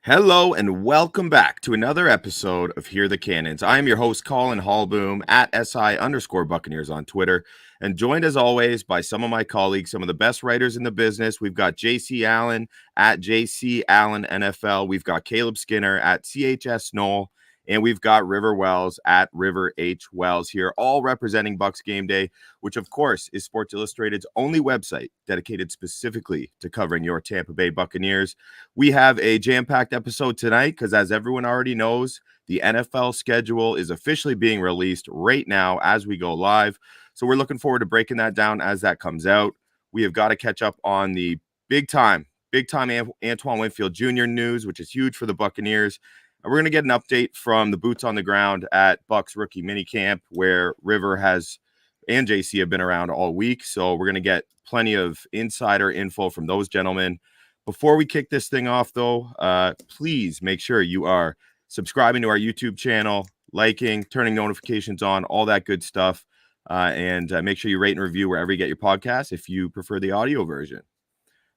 Hello and welcome back to another episode of Hear the Cannons. I am your host, Colin Hallboom, at SI_Buccaneers on Twitter, and joined as always by some of my colleagues, some of the best writers in the business. We've got JC Allen at JC Allen NFL. We've got Caleb Skinner at CHS Knoll, and we've got River Wells at River H. Wells here, all representing BucsGameday, which of course is Sports Illustrated's only website dedicated specifically to covering your Tampa Bay Buccaneers. We have a jam-packed episode tonight because, as everyone already knows, the NFL schedule is officially being released right now as we go live. So we're looking forward to breaking that down as that comes out. We have got to catch up on the big-time Antoine Winfield Jr. news, which is huge for the Buccaneers. And we're going to get an update from the boots on the ground at Bucs rookie minicamp, where River and JC have been around all week. So we're going to get plenty of insider info from those gentlemen. Before we kick this thing off, though, please make sure you are subscribing to our YouTube channel, liking, turning notifications on, all that good stuff. And make sure you rate and review wherever you get your podcasts if you prefer the audio version.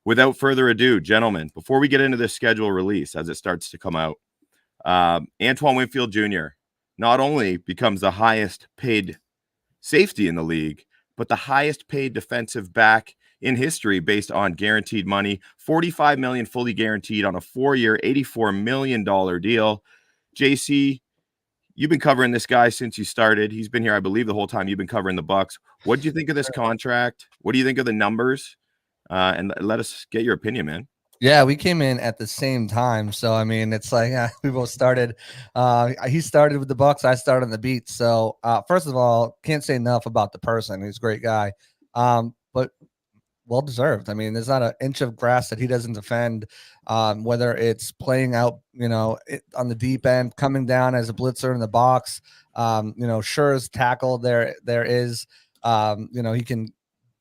Without further ado, gentlemen, before we get into this schedule release as it starts to come out, Antoine Winfield Jr. not only becomes the highest paid safety in the league, but the highest paid defensive back in history based on guaranteed money. $45 million fully guaranteed on a 4-year, $84 million deal. JC, you've been covering this guy since you started. He's been here, I believe, the whole time you've been covering the Bucs. What did you think of this contract? What do you think of the numbers? And let us get your opinion, man. Yeah, we came in at the same time. So, I mean, it's like we both started. He started with the Bucs. I started on the beat. So, first of all, can't say enough about the person. He's a great guy, but well-deserved. I mean, there's not an inch of grass that he doesn't defend, whether it's playing out, on the deep end, coming down as a blitzer in the box, sure as tackle there is, he can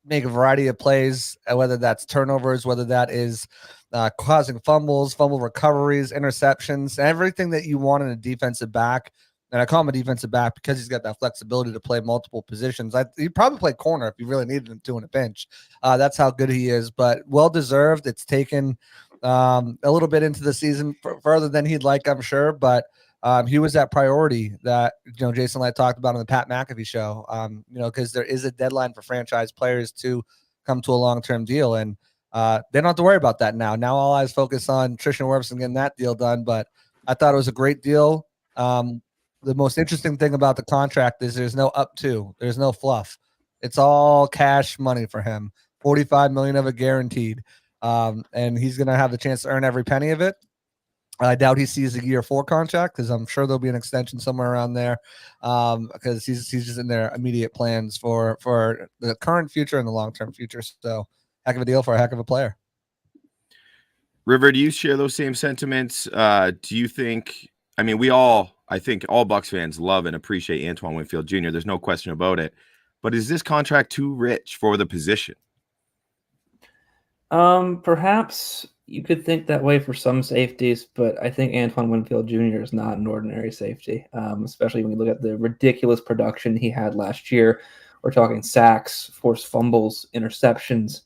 make a variety of plays, whether that's turnovers, whether that is causing fumbles, fumble recoveries, interceptions, everything that you want in a defensive back. And I call him a defensive back because he's got that flexibility to play multiple positions. He'd probably play corner if you really needed him to in a pinch. That's how good he is, but well-deserved. It's taken a little bit into the season further than he'd like, I'm sure, but he was that priority that, Jason and I talked about on the Pat McAfee show, because there is a deadline for franchise players to come to a long-term deal. And they don't have to worry about that now. Now all eyes focus on Tristan Wirfs and getting that deal done. But I thought it was a great deal. The most interesting thing about the contract is there's no up to, there's no fluff. It's all cash money for him. $45 million of it guaranteed. And he's going to have the chance to earn every penny of it. I doubt he sees a year 4 contract because I'm sure there'll be an extension somewhere around there, because he's just in their immediate plans for the current future and the long-term future. So heck of a deal for a heck of a player. River, do you share those same sentiments? Do you think, I think all Bucs fans love and appreciate Antoine Winfield Jr. There's no question about it. But is this contract too rich for the position? Perhaps you could think that way for some safeties, but I think Antoine Winfield Jr. is not an ordinary safety, especially when you look at the ridiculous production he had last year. We're talking sacks, forced fumbles, interceptions.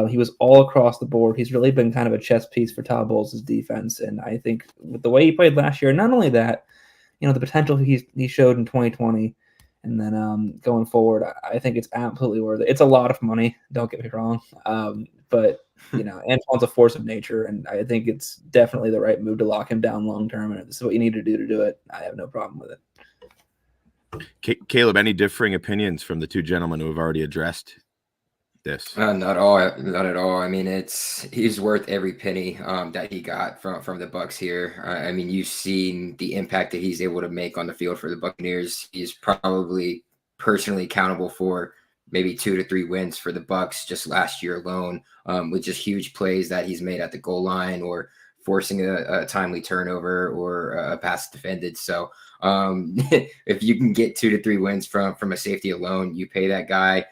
He was all across the board. He's really been kind of a chess piece for Todd Bowles' defense, and I think with the way he played last year, not only that, the potential he showed in 2020, and then going forward, I think it's absolutely worth it. It's a lot of money, don't get me wrong, but Antoine's a force of nature, and I think it's definitely the right move to lock him down long term. And if this is what you need to do it, I have no problem with it. Caleb, any differing opinions from the two gentlemen who have already addressed this? Not at all. I mean, he's worth every penny that he got from the Bucs here. I mean, you've seen the impact that he's able to make on the field for the Buccaneers. He's probably personally accountable for maybe 2 to 3 wins for the Bucs just last year alone, with just huge plays that he's made at the goal line or forcing a timely turnover or a pass defended. So if you can get 2 to 3 wins from a safety alone, you pay that guy.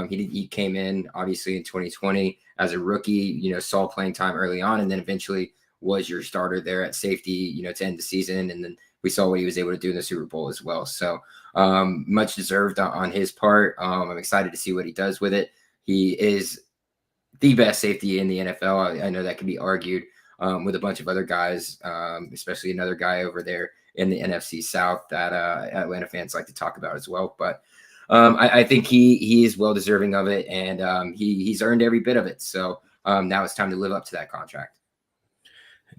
He came in obviously in 2020 as a rookie, saw playing time early on, and then eventually was your starter there at safety, to end the season. And then we saw what he was able to do in the Super Bowl as well. So much deserved on his part. I'm excited to see what he does with it. He is the best safety in the NFL. I know that can be argued. with a bunch of other guys, especially another guy over there in the NFC South that Atlanta fans like to talk about as well. But I think he is well deserving of it, and he's earned every bit of it. So now it's time to live up to that contract.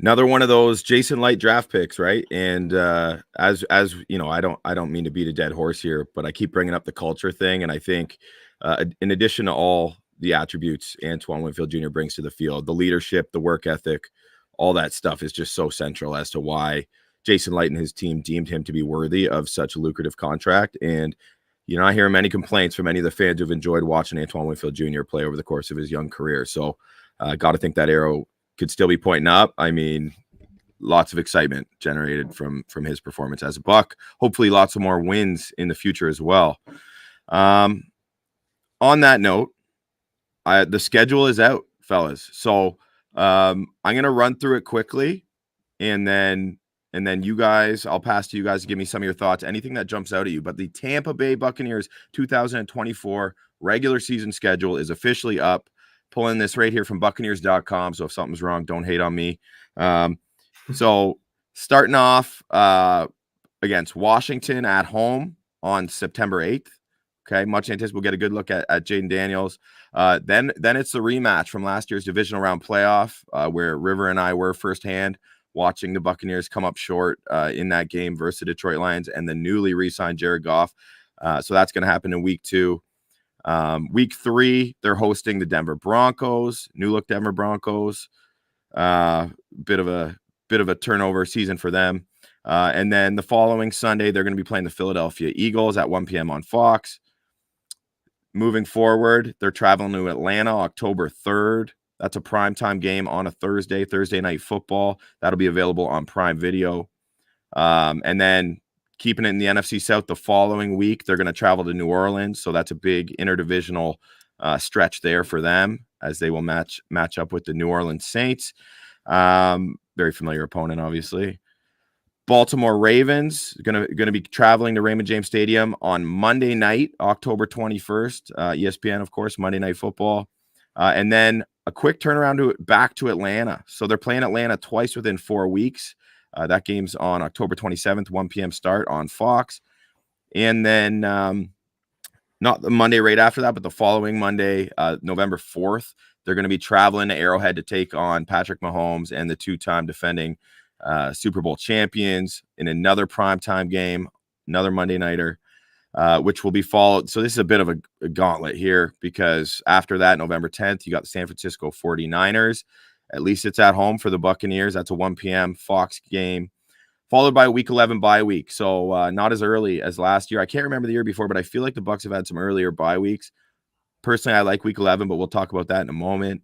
Another one of those Jason Light draft picks, right? And as you know, I don't mean to beat a dead horse here, but I keep bringing up the culture thing, and I think in addition to all the attributes Antoine Winfield Jr. brings to the field, the leadership, the work ethic, all that stuff is just so central as to why Jason Light and his team deemed him to be worthy of such a lucrative contract. And you're not hearing many complaints from any of the fans who've enjoyed watching Antoine Winfield Jr. play over the course of his young career. So got to think that arrow could still be pointing up. I mean, lots of excitement generated from his performance as a Buck. Hopefully lots of more wins in the future as well. On that note, the schedule is out, fellas. So I'm going to run through it quickly, and then you guys, I'll pass to you guys to give me some of your thoughts, anything that jumps out at you. But the Tampa Bay Buccaneers 2024 regular season schedule is officially up. Pulling this right here from Buccaneers.com. So if something's wrong, don't hate on me. So starting off against Washington at home on September 8th. Okay, much anticipated. We'll get a good look at Jaden Daniels. Then it's the rematch from last year's divisional round playoff, where River and I were firsthand watching the Buccaneers come up short in that game versus the Detroit Lions and the newly re-signed Jared Goff. So that's going to happen in week 2. Week 3, they're hosting the Denver Broncos, new look Denver Broncos. Bit of a turnover season for them. And then the following Sunday, they're going to be playing the Philadelphia Eagles at 1 p.m. on Fox. Moving forward, they're traveling to Atlanta October 3rd. That's a primetime game on a Thursday night football. That'll be available on Prime Video. And then keeping it in the NFC South the following week, they're going to travel to New Orleans. So that's a big interdivisional stretch there for them, as they will match up with the New Orleans Saints. Very familiar opponent, obviously. Baltimore Ravens going to be traveling to Raymond James Stadium on Monday night, October 21st. ESPN, of course, Monday Night Football. And then a quick turnaround back to Atlanta. So they're playing Atlanta twice within 4 weeks. That game's on October 27th, 1 p.m. start on Fox. And then not the Monday right after that, but the following Monday, November 4th, they're going to be traveling to Arrowhead to take on Patrick Mahomes and the two-time defending Super Bowl champions in another primetime game, another Monday nighter, which will be followed. So this is a bit of a gauntlet here, because after that, November 10th, you got the San Francisco 49ers. At least it's at home for the Buccaneers. That's a 1 p.m. Fox game, followed by a Week 11 bye week. So not as early as last year. I can't remember the year before, but I feel like the Bucs have had some earlier bye weeks. Personally, I like Week 11, but we'll talk about that in a moment.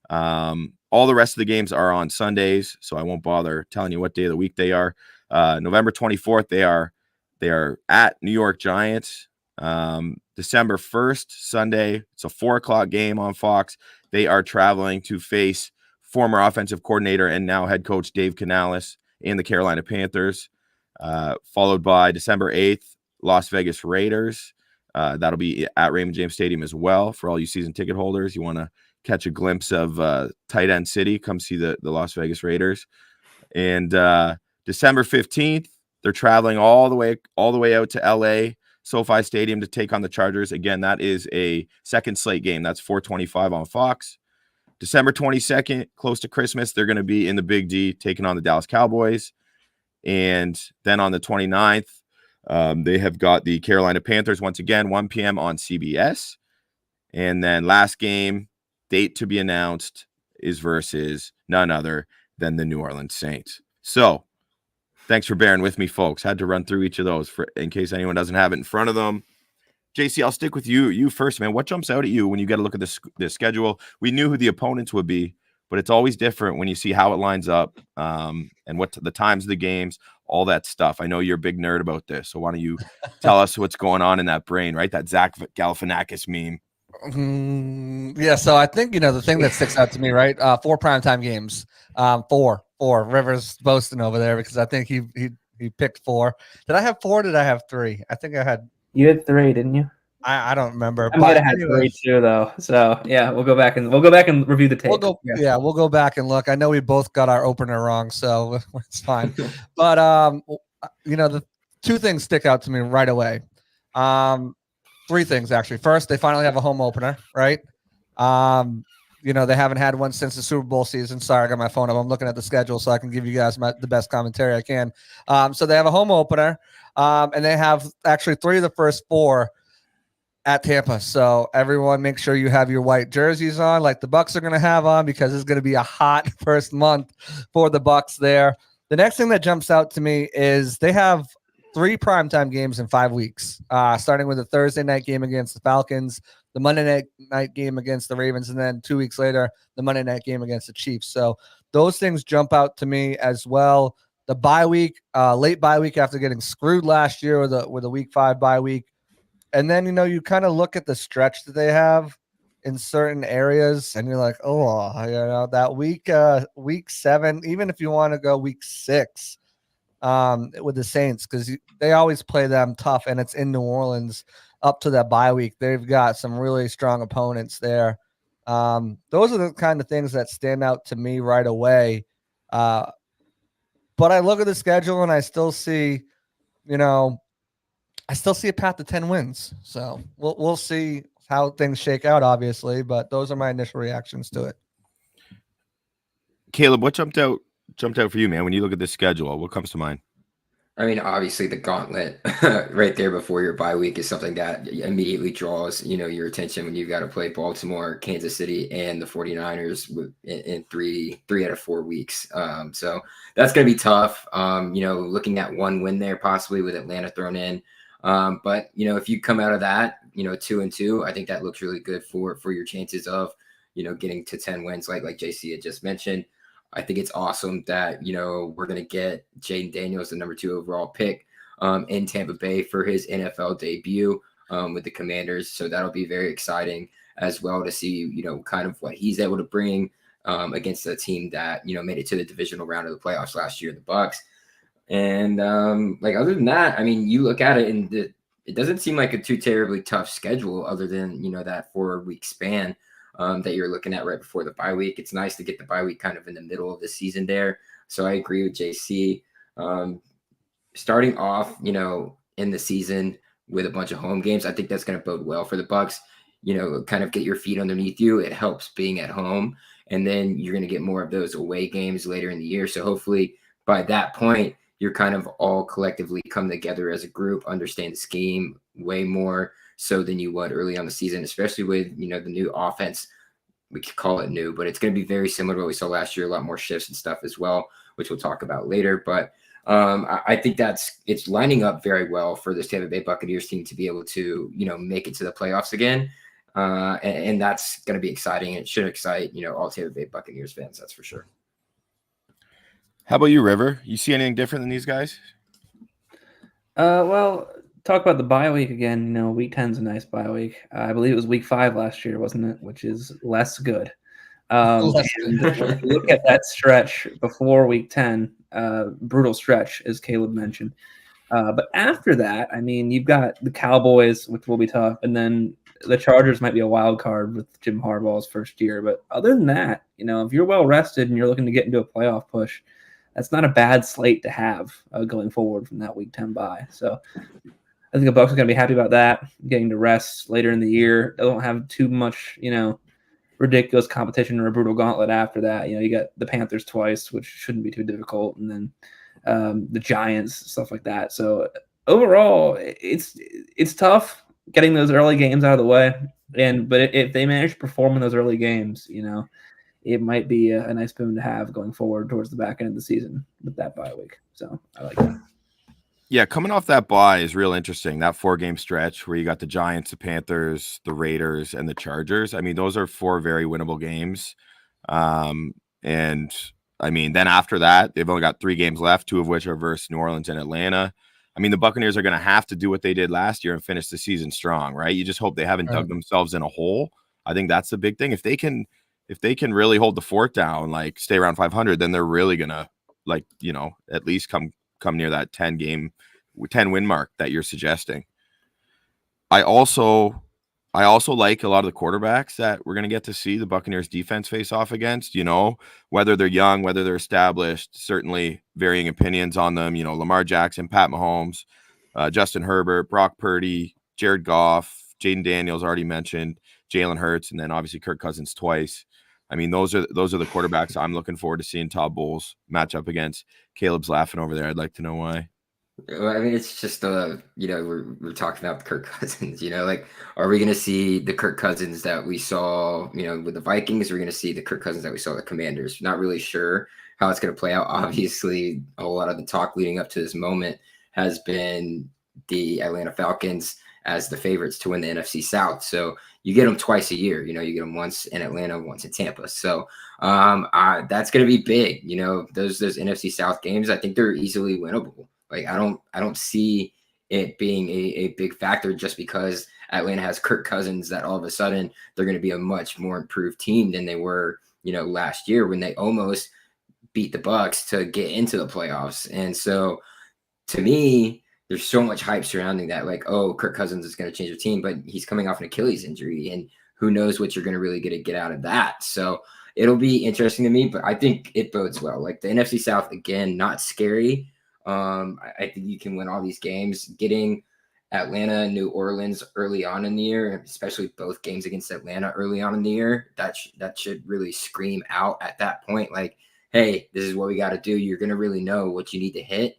All the rest of the games are on Sundays, so I won't bother telling you what day of the week they are. November 24th, they are at New York Giants. December 1st, Sunday, it's a 4:00 game on Fox. They are traveling to face former offensive coordinator and now head coach Dave Canales and the Carolina Panthers, followed by December 8th, Las Vegas Raiders. That'll be at Raymond James Stadium as well. For all you season ticket holders, you want to catch a glimpse of tight end city, come see the Las Vegas Raiders. And December 15th, they're traveling all the way out to LA, SoFi Stadium, to take on the Chargers. Again, that is a second slate game. That's 4:25 on Fox. December 22nd, close to Christmas, they're going to be in the Big D taking on the Dallas Cowboys. And then on the 29th, they have got the Carolina Panthers once again, 1 p.m. on CBS. And then last game, date to be announced, is versus none other than the New Orleans Saints. So thanks for bearing with me, folks. Had to run through each of those in case anyone doesn't have it in front of them. JC, I'll stick with you. You first, man. What jumps out at you when you get a look at the schedule? We knew who the opponents would be, but it's always different when you see how it lines up and what the times of the games, all that stuff. I know you're a big nerd about this, so why don't you tell us what's going on in that brain, right? That Zach Galifianakis meme. Yeah, so I think, the thing that sticks out to me, right? 4 primetime games. 4. Rivers boasting over there because I think he picked 4. Did I have 4? Did I have 3? I think I had. You had 3, didn't you? I don't remember. I might have had anyways, 3 too, though. So yeah, we'll go back and review the tape. We'll go back and look. I know we both got our opener wrong, so it's fine. But the 2 things stick out to me right away. 3 things actually. First, they finally have a home opener, right? They haven't had one since the Super Bowl season. Sorry, I got my phone up. I'm looking at the schedule so I can give you guys the best commentary I can. So they have a home opener, and they have actually 3 of the first 4 at Tampa. So everyone make sure you have your white jerseys on like the Bucs are going to have on, because it's going to be a hot first month for the Bucs there. The next thing that jumps out to me is they have 3 primetime games in 5 weeks, starting with a Thursday night game against the Falcons, the Monday night game against the Ravens, and then 2 weeks later, the Monday night game against the Chiefs. So those things jump out to me as well. The bye week, late bye week after getting screwed last year with a week 5 bye week. And then, you kind of look at the stretch that they have in certain areas, and you're like, that week 7, even if you want to go week 6 with the Saints, because they always play them tough, and it's in New Orleans up to that bye week. They've got some really strong opponents there. Those are the kind of things that stand out to me right away. But I look at the schedule, and I still see, a path to 10 wins. So we'll see how things shake out, obviously, but those are my initial reactions to it. Caleb, what jumped out for you, man, when you look at the schedule? What comes to mind? I mean, obviously the gauntlet right there before your bye week is something that immediately draws, your attention when you've got to play Baltimore, Kansas City, and the 49ers in three out of 4 weeks. So that's going to be tough. Looking at 1 win there, possibly with Atlanta thrown in. But if you come out of that, 2-2, I think that looks really good for your chances of, getting to 10 wins, like JC had just mentioned. I think it's awesome that, we're going to get Jaden Daniels, the number 2 overall pick, in Tampa Bay for his NFL debut with the Commanders. So that'll be very exciting as well to see, kind of what he's able to bring against a team that, made it to the divisional round of the playoffs last year, the Bucs. And other than that, I mean, you look at it and it doesn't seem like a too terribly tough schedule other than, that 4-week span that you're looking at right before the bye week. It's nice to get the bye week kind of in the middle of the season there. So I agree with JC. Starting off, in the season with a bunch of home games, I think that's going to bode well for the Bucs. Kind of get your feet underneath you. It helps being at home. And then you're going to get more of those away games later in the year. So hopefully by that point, you're kind of all collectively come together as a group, understand the scheme way more so than you would early on the season, especially with, the new offense. We could call it new, but it's going to be very similar to what we saw last year, a lot more shifts and stuff as well, which we'll talk about later. But I think it's lining up very well for this Tampa Bay Buccaneers team to be able to, make it to the playoffs again. And that's going to be exciting. It should excite, all Tampa Bay Buccaneers fans. That's for sure. How about you, River? You see anything different than these guys? Well, talk about the bye week again. Week 10 is a nice bye week. I believe it was week 5 last year, wasn't it? Which is less good. Look at that stretch before week 10, brutal stretch, as Caleb mentioned. But after that, I mean, you've got the Cowboys, which will be tough, and then the Chargers might be a wild card with Jim Harbaugh's first year. But other than that, if you're well rested and you're looking to get into a playoff push, that's not a bad slate to have going forward from that week 10 bye. So I think the Bucs are going to be happy about that, getting to rest later in the year. They don't have too much, ridiculous competition or a brutal gauntlet after that. You got the Panthers twice, which shouldn't be too difficult, and then the Giants, stuff like that. So overall, it's tough getting those early games out of the way. But if they manage to perform in those early games, it might be a nice boon to have going forward towards the back end of the season with that bye week. So I like that. Yeah, coming off that bye is real interesting. That 4-game stretch where you got the Giants, the Panthers, the Raiders, and the Chargers. I mean, those are 4 very winnable games. And I mean, then after that, they've only got 3 games left, 2 of which are versus New Orleans and Atlanta. I mean, the Buccaneers are going to have to do what they did last year and finish the season strong, right? You just hope they haven't dug themselves in a hole. I think that's the big thing. If they can really hold the fort down, like stay around 500, then they're really gonna at least come near that 10 win mark that you're suggesting. I also like a lot of the quarterbacks that we're going to get to see the Buccaneers defense face off against, whether they're young, whether they're established, certainly varying opinions on them, Lamar Jackson, Pat Mahomes, Justin Herbert, Brock Purdy, Jared Goff, Jaden Daniels already mentioned, Jalen Hurts, and then obviously Kirk Cousins twice. I mean, those are the quarterbacks I'm looking forward to seeing Todd Bowles match up against. Caleb's laughing over there. I'd like to know why. Well, I mean, it's just we're talking about Kirk Cousins. Like, are we going to see the Kirk Cousins that we saw, with the Vikings? Are we going to see the Kirk Cousins that we saw with the Commanders? Not really sure how it's going to play out. Obviously, a lot of the talk leading up to this moment has been the Atlanta Falcons as the favorites to win the NFC South. So you get them twice a year. You get them once in Atlanta, once in Tampa. So that's going to be big. Those NFC South games, I think they're easily winnable. Like, I don't see it being a big factor just because Atlanta has Kirk Cousins that all of a sudden they're going to be a much more improved team than they were, last year when they almost beat the Bucs to get into the playoffs. And so to me, there's so much hype surrounding that, like, oh, Kirk Cousins is going to change the team, but he's coming off an Achilles injury, and who knows what you're going to really get out of that. So it'll be interesting to me, but I think it bodes well. Like, the NFC South, again, not scary. I think you can win all these games. Getting Atlanta and New Orleans early on in the year, especially both games against Atlanta early on in the year, that should really scream out at that point, like, hey, this is what we got to do. You're going to really know what you need to hit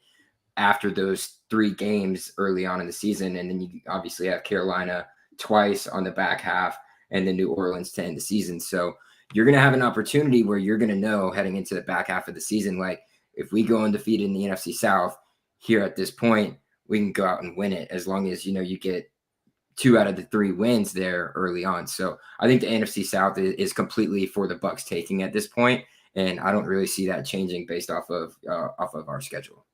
after those 3 games early on in the season. And then you obviously have Carolina twice on the back half and then New Orleans to end the season. So you're going to have an opportunity where you're going to know heading into the back half of the season, like, if we go undefeated in the NFC South here at this point, we can go out and win it as long as, you get 2 out of the 3 wins there early on. So I think the NFC South is completely for the Bucs taking at this point, and I don't really see that changing based off of our schedule.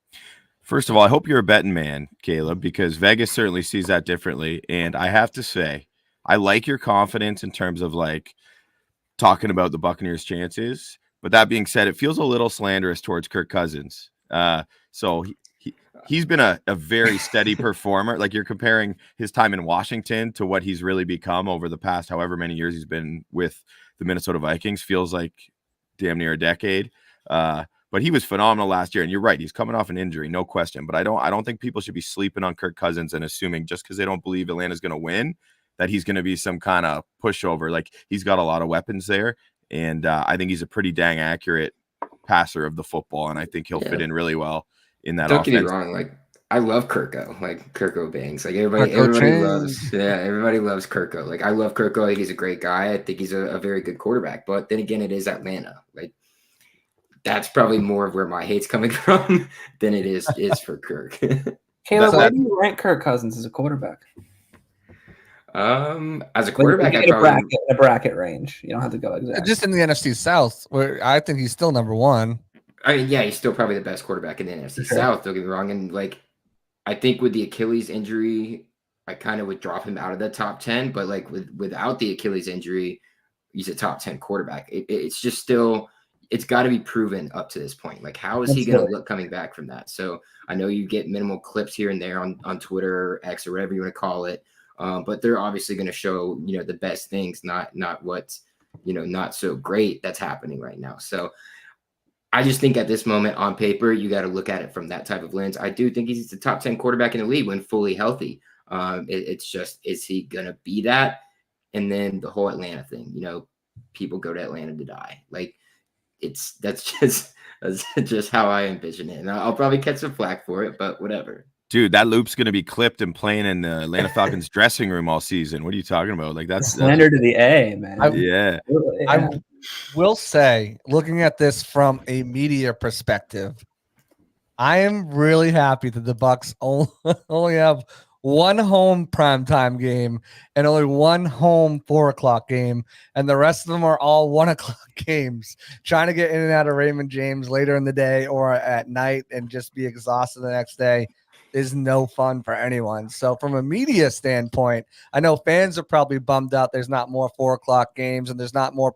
First of all, I hope you're a betting man, Caleb, because Vegas certainly sees that differently. And I have to say, I like your confidence in terms of like talking about the Buccaneers' chances. But that being said, it feels a little slanderous towards Kirk Cousins. So he's been a very steady performer. Like, you're comparing his time in Washington to what he's really become over the past however many years he's been with the Minnesota Vikings. Feels like damn near a decade. But he was phenomenal last year, and you're right. He's coming off an injury, no question. But I don't think people should be sleeping on Kirk Cousins and assuming just because they don't believe Atlanta's going to win that he's going to be some kind of pushover. Like, he's got a lot of weapons there, and I think he's a pretty dang accurate passer of the football, and I think he'll fit in really well in that offense. Don't get me wrong, like, I love Kirko, like Kirko Bangs. Like, everybody loves Kirko. Like, I love Kirko. I think he's a great guy. I think he's a very good quarterback. But then again, it is Atlanta. Like, that's probably more of where my hate's coming from than it is for Kirk. Caleb, where do you rank Kirk Cousins as a quarterback? As a quarterback, I probably a bracket range. You don't have to go exactly. Just in the NFC South, where I think he's still number 1. I mean, yeah, he's still probably the best quarterback in the NFC South. Don't get me wrong. And like, I think with the Achilles injury, I kind of would drop him out of the top 10. But like without the Achilles injury, he's a top 10 quarterback. It's just still. It's got to be proven up to this point. Like, how is he going to look coming back from that? So I know you get minimal clips here and there on Twitter or X or whatever you want to call it. But they're obviously going to show, the best things, not what's, not so great that's happening right now. So I just think at this moment on paper, you got to look at it from that type of lens. I do think he's the top 10 quarterback in the league when fully healthy. It's just, is he going to be that? And then the whole Atlanta thing, people go to Atlanta to die. Like, that's just how I envision it. And I'll probably catch some flack for it, but whatever. Dude, that loop's going to be clipped and playing in the Atlanta Falcons dressing room all season. What are you talking about? Like, that's slander to the A, man. I will say, looking at this from a media perspective, I am really happy that the Bucs only have 1 home primetime game and only 1 home 4:00 game, and the rest of them are all 1:00 games. Trying to get in and out of Raymond James later in the day or at night and just be exhausted the next day is no fun for anyone. So from a media standpoint, I know fans are probably bummed out there's not more 4:00 games and there's not more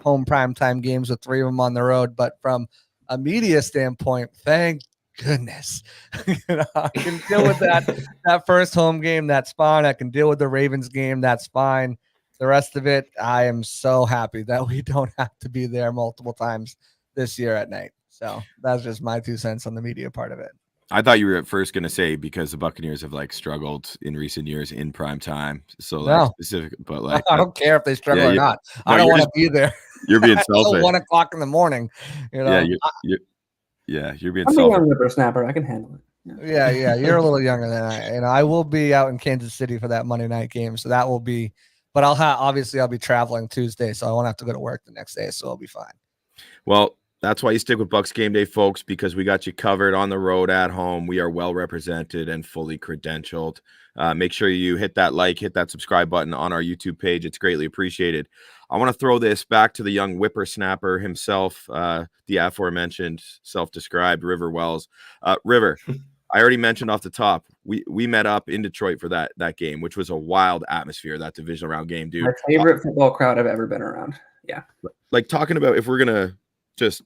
home primetime games with 3 of them on the road. But from a media standpoint, thank goodness. I can deal with that first home game. That's fine. I can deal with the Ravens game. That's fine. The rest of it, I am so happy that we don't have to be there multiple times this year at night. So that's just my 2 cents on the media part of it. I thought you were at first going to say because the Buccaneers have like struggled in recent years in prime time. So like specific, but like I don't care if they struggle or not. No, I don't want to be there. You're being selfish. 1 o'clock in the morning. You know? You're being I'm selfish. a young whippersnapper. I can handle it. Yeah. You're a little younger than I. And I will be out in Kansas City for that Monday night game. So that will be. But obviously I'll be traveling Tuesday, so I won't have to go to work the next day. So I'll be fine. Well, that's why you stick with Bucs Game Day, folks, because we got you covered on the road, at home. We are well represented and fully credentialed. Make sure you hit that like, hit that subscribe button on our YouTube page. It's greatly appreciated. I want to throw this back to the young whippersnapper himself, the aforementioned self-described River Wells. River, I already mentioned off the top, we met up in Detroit for that game, which was a wild atmosphere, that divisional round game, dude. My favorite football crowd I've ever been around. Yeah. Like talking about, if we're going to just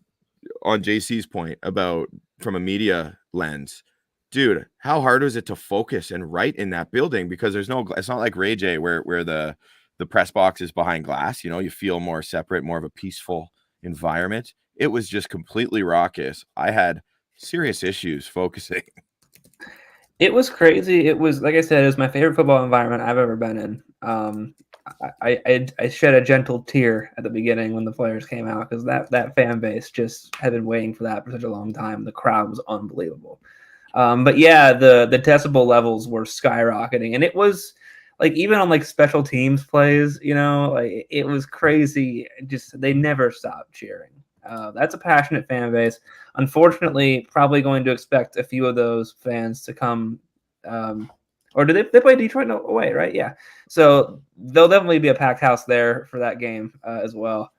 on JC's point about from a media lens, dude, how hard was it to focus and write in that building? Because it's not like Ray J where the press box is behind glass, you feel more separate, more of a peaceful environment. It was just completely raucous. I had serious issues focusing. It was crazy. It was, like I said, it was my favorite football environment I've ever been in. I shed a gentle tear at the beginning when the players came out, because that fan base just had been waiting for that for such a long time. The crowd was unbelievable. But yeah, the decibel levels were skyrocketing, and it was like even on like special teams plays, like it was crazy. Just they never stopped cheering. That's a passionate fan base. Unfortunately, probably going to expect a few of those fans to come. Or do they play Detroit away, right? Yeah. So there'll definitely be a packed house there for that game as well.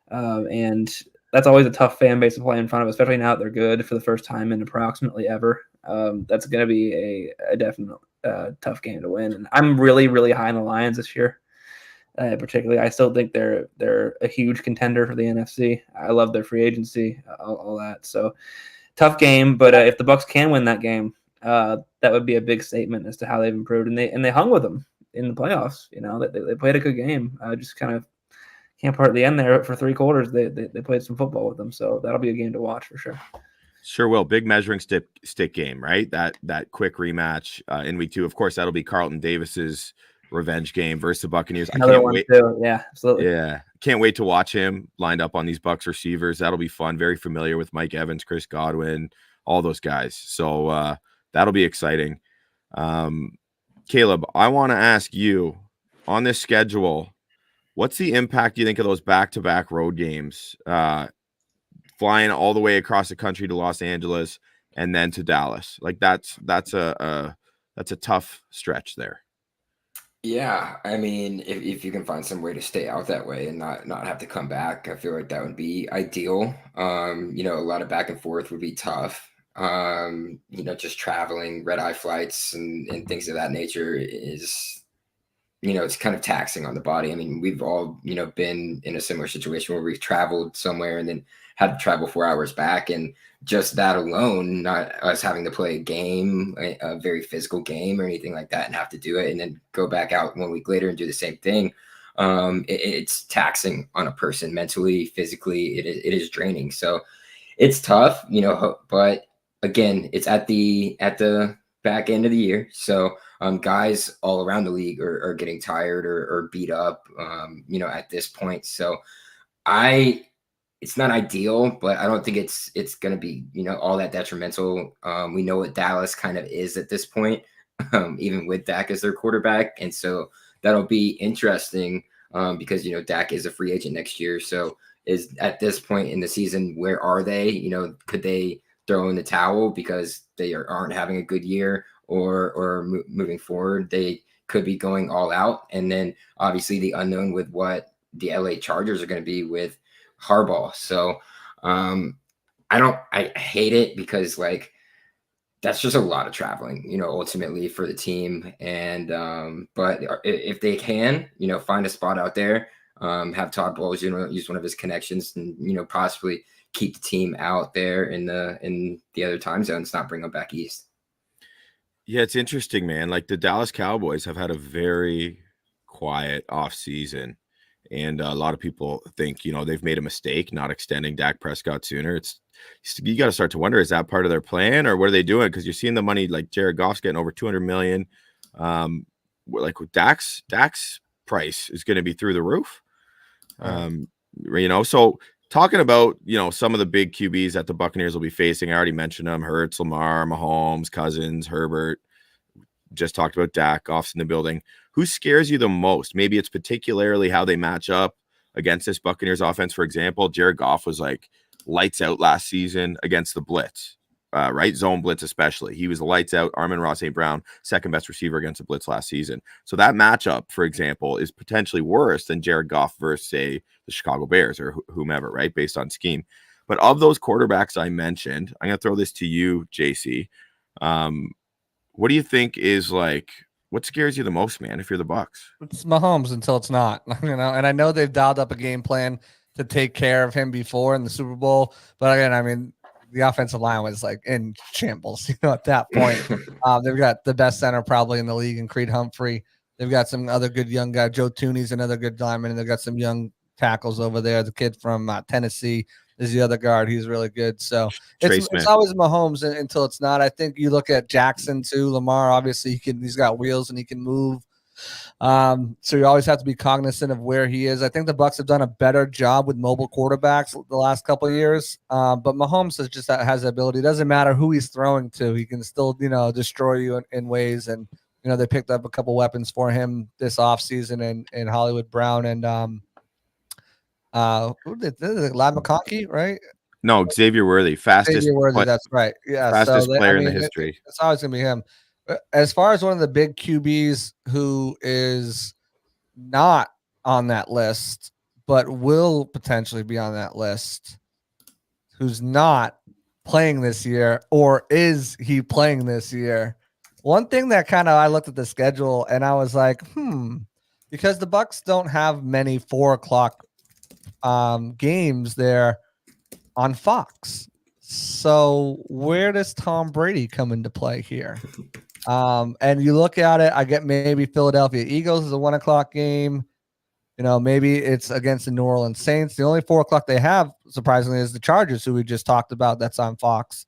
And that's always a tough fan base to play in front of, especially now that they're good for the first time in approximately ever. That's going to be a definite tough game to win. And I'm really, really high on the Lions this year. Particularly, I still think they're a huge contender for the NFC. I love their free agency, all that. So tough game, but if the Bucs can win that game, that would be a big statement as to how they've improved, and they hung with them in the playoffs. They played a good game. Just kind of can't part at the end there for 3 quarters. They played some football with them, so that'll be a game to watch for sure. Sure will. Big measuring stick game, right? That quick rematch in week 2. Of course, that'll be Carlton Davis's revenge game versus the Buccaneers. Another I can't one wait. Too. Yeah, absolutely. Yeah, can't wait to watch him lined up on these Bucs receivers. That'll be fun. Very familiar with Mike Evans, Chris Godwin, all those guys. So that'll be exciting. Caleb, I want to ask you, on this schedule, what's the impact you think of those back-to-back road games? Flying all the way across the country to Los Angeles and then to Dallas. Like that's a tough stretch there. Yeah, I mean, if you can find some way to stay out that way and not have to come back, I feel like that would be ideal. A lot of back and forth would be tough. Just traveling, red-eye flights and things of that nature is, it's kind of taxing on the body. I mean, we've all, been in a similar situation where we've traveled somewhere and then had to travel 4 hours back. And just that alone, not us having to play a game, a very physical game or anything like that, and have to do it and then go back out 1 week later and do the same thing. It's taxing on a person mentally, physically. It is draining. So it's tough, but again, it's at the back end of the year. So guys all around the league are getting tired or beat up, at this point. So it's not ideal, but I don't think it's going to be, all that detrimental. We know what Dallas kind of is at this point, even with Dak as their quarterback. And so that'll be interesting because, Dak is a free agent next year. So is at this point in the season, where are they? Could they throw in the towel because they aren't having a good year, or moving forward, they could be going all out. And then obviously the unknown with what the LA Chargers are going to be with Harbaugh. So I hate it because like that's just a lot of traveling, ultimately for the team. And but if they can, find a spot out there, have Todd Bowles, use one of his connections and, possibly keep the team out there in the other time zones, not bring them back east. Yeah, it's interesting, man. Like the Dallas Cowboys have had a very quiet off season. And a lot of people think, they've made a mistake not extending Dak Prescott sooner. You got to start to wonder, is that part of their plan or what are they doing? Because you're seeing the money, like Jared Goff's getting over $200 million. Like with Dak's price is going to be through the roof. So talking about, some of the big QBs that the Buccaneers will be facing, I already mentioned them: Hurts, Lamar, Mahomes, Cousins, Herbert. Just talked about Dak. Goff's in the building. Who scares you the most? Maybe it's particularly how they match up against this Buccaneers offense. For example, Jared Goff was like lights out last season against the blitz, right? Zone blitz especially. He was lights out. Amon-Ra St. Brown, second best receiver against the blitz last season. So that matchup, for example, is potentially worse than Jared Goff versus, say, the Chicago Bears or whomever, right? Based on scheme. But of those quarterbacks I mentioned, I'm going to throw this to you, JC. What do you think is like, what scares you the most, man, if you're the Bucs? It's Mahomes until it's not, and I know they've dialed up a game plan to take care of him before in the Super Bowl. But again, I mean, the offensive line was like in shambles, at that point. They've got the best center probably in the league in Creed Humphrey. They've got some other good young guy. Joe Tooney's another good lineman, and they've got some young tackles over there. The kid from Tennessee is the other guard. He's really good. So it's always Mahomes until it's not. I think you look at Jackson too. Lamar, obviously, he's got wheels and he can move. So you always have to be cognizant of where he is. I think the Bucs have done a better job with mobile quarterbacks the last couple of years. But Mahomes has the ability. It doesn't matter who he's throwing to. He can still, destroy you in ways. And, they picked up a couple weapons for him this offseason in Hollywood Brown and who did Lad McConkey, right? No, Xavier Worthy, fastest. Xavier Worthy, that's right. Yeah, fastest player in the history. It's always gonna be him. As far as one of the big QBs who is not on that list, but will potentially be on that list, who's not playing this year, or is he playing this year? One thing that I looked at the schedule and I was like, because the Bucs don't have many 4:00 games there on Fox. So where does Tom Brady come into play here? And you look at it, I get maybe Philadelphia Eagles is a 1:00 game. Maybe it's against the New Orleans Saints. The only 4:00 they have, surprisingly, is the Chargers, who we just talked about. That's on Fox,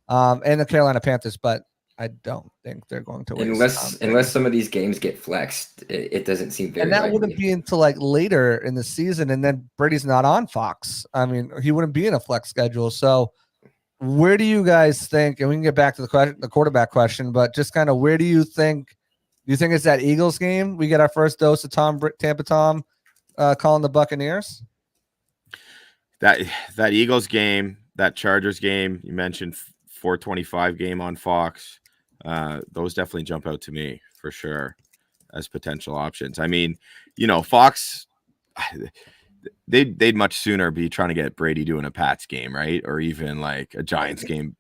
and the Carolina Panthers. But I don't think they're going to win. Unless some of these games get flexed, it doesn't seem very. And that wouldn't be until like later in the season, and then Brady's not on Fox. I mean, he wouldn't be in a flex schedule. So, where do you guys think? And we can get back to the quarterback question, but just kind of where do you think? Do you think it's that Eagles game? We get our first dose of Tampa Tom calling the Buccaneers. That Eagles game, that Chargers game, you mentioned 4:25 game on Fox. Those definitely jump out to me for sure as potential options. I mean, Fox, they'd much sooner be trying to get Brady doing a Pats game, right? Or even like a Giants game.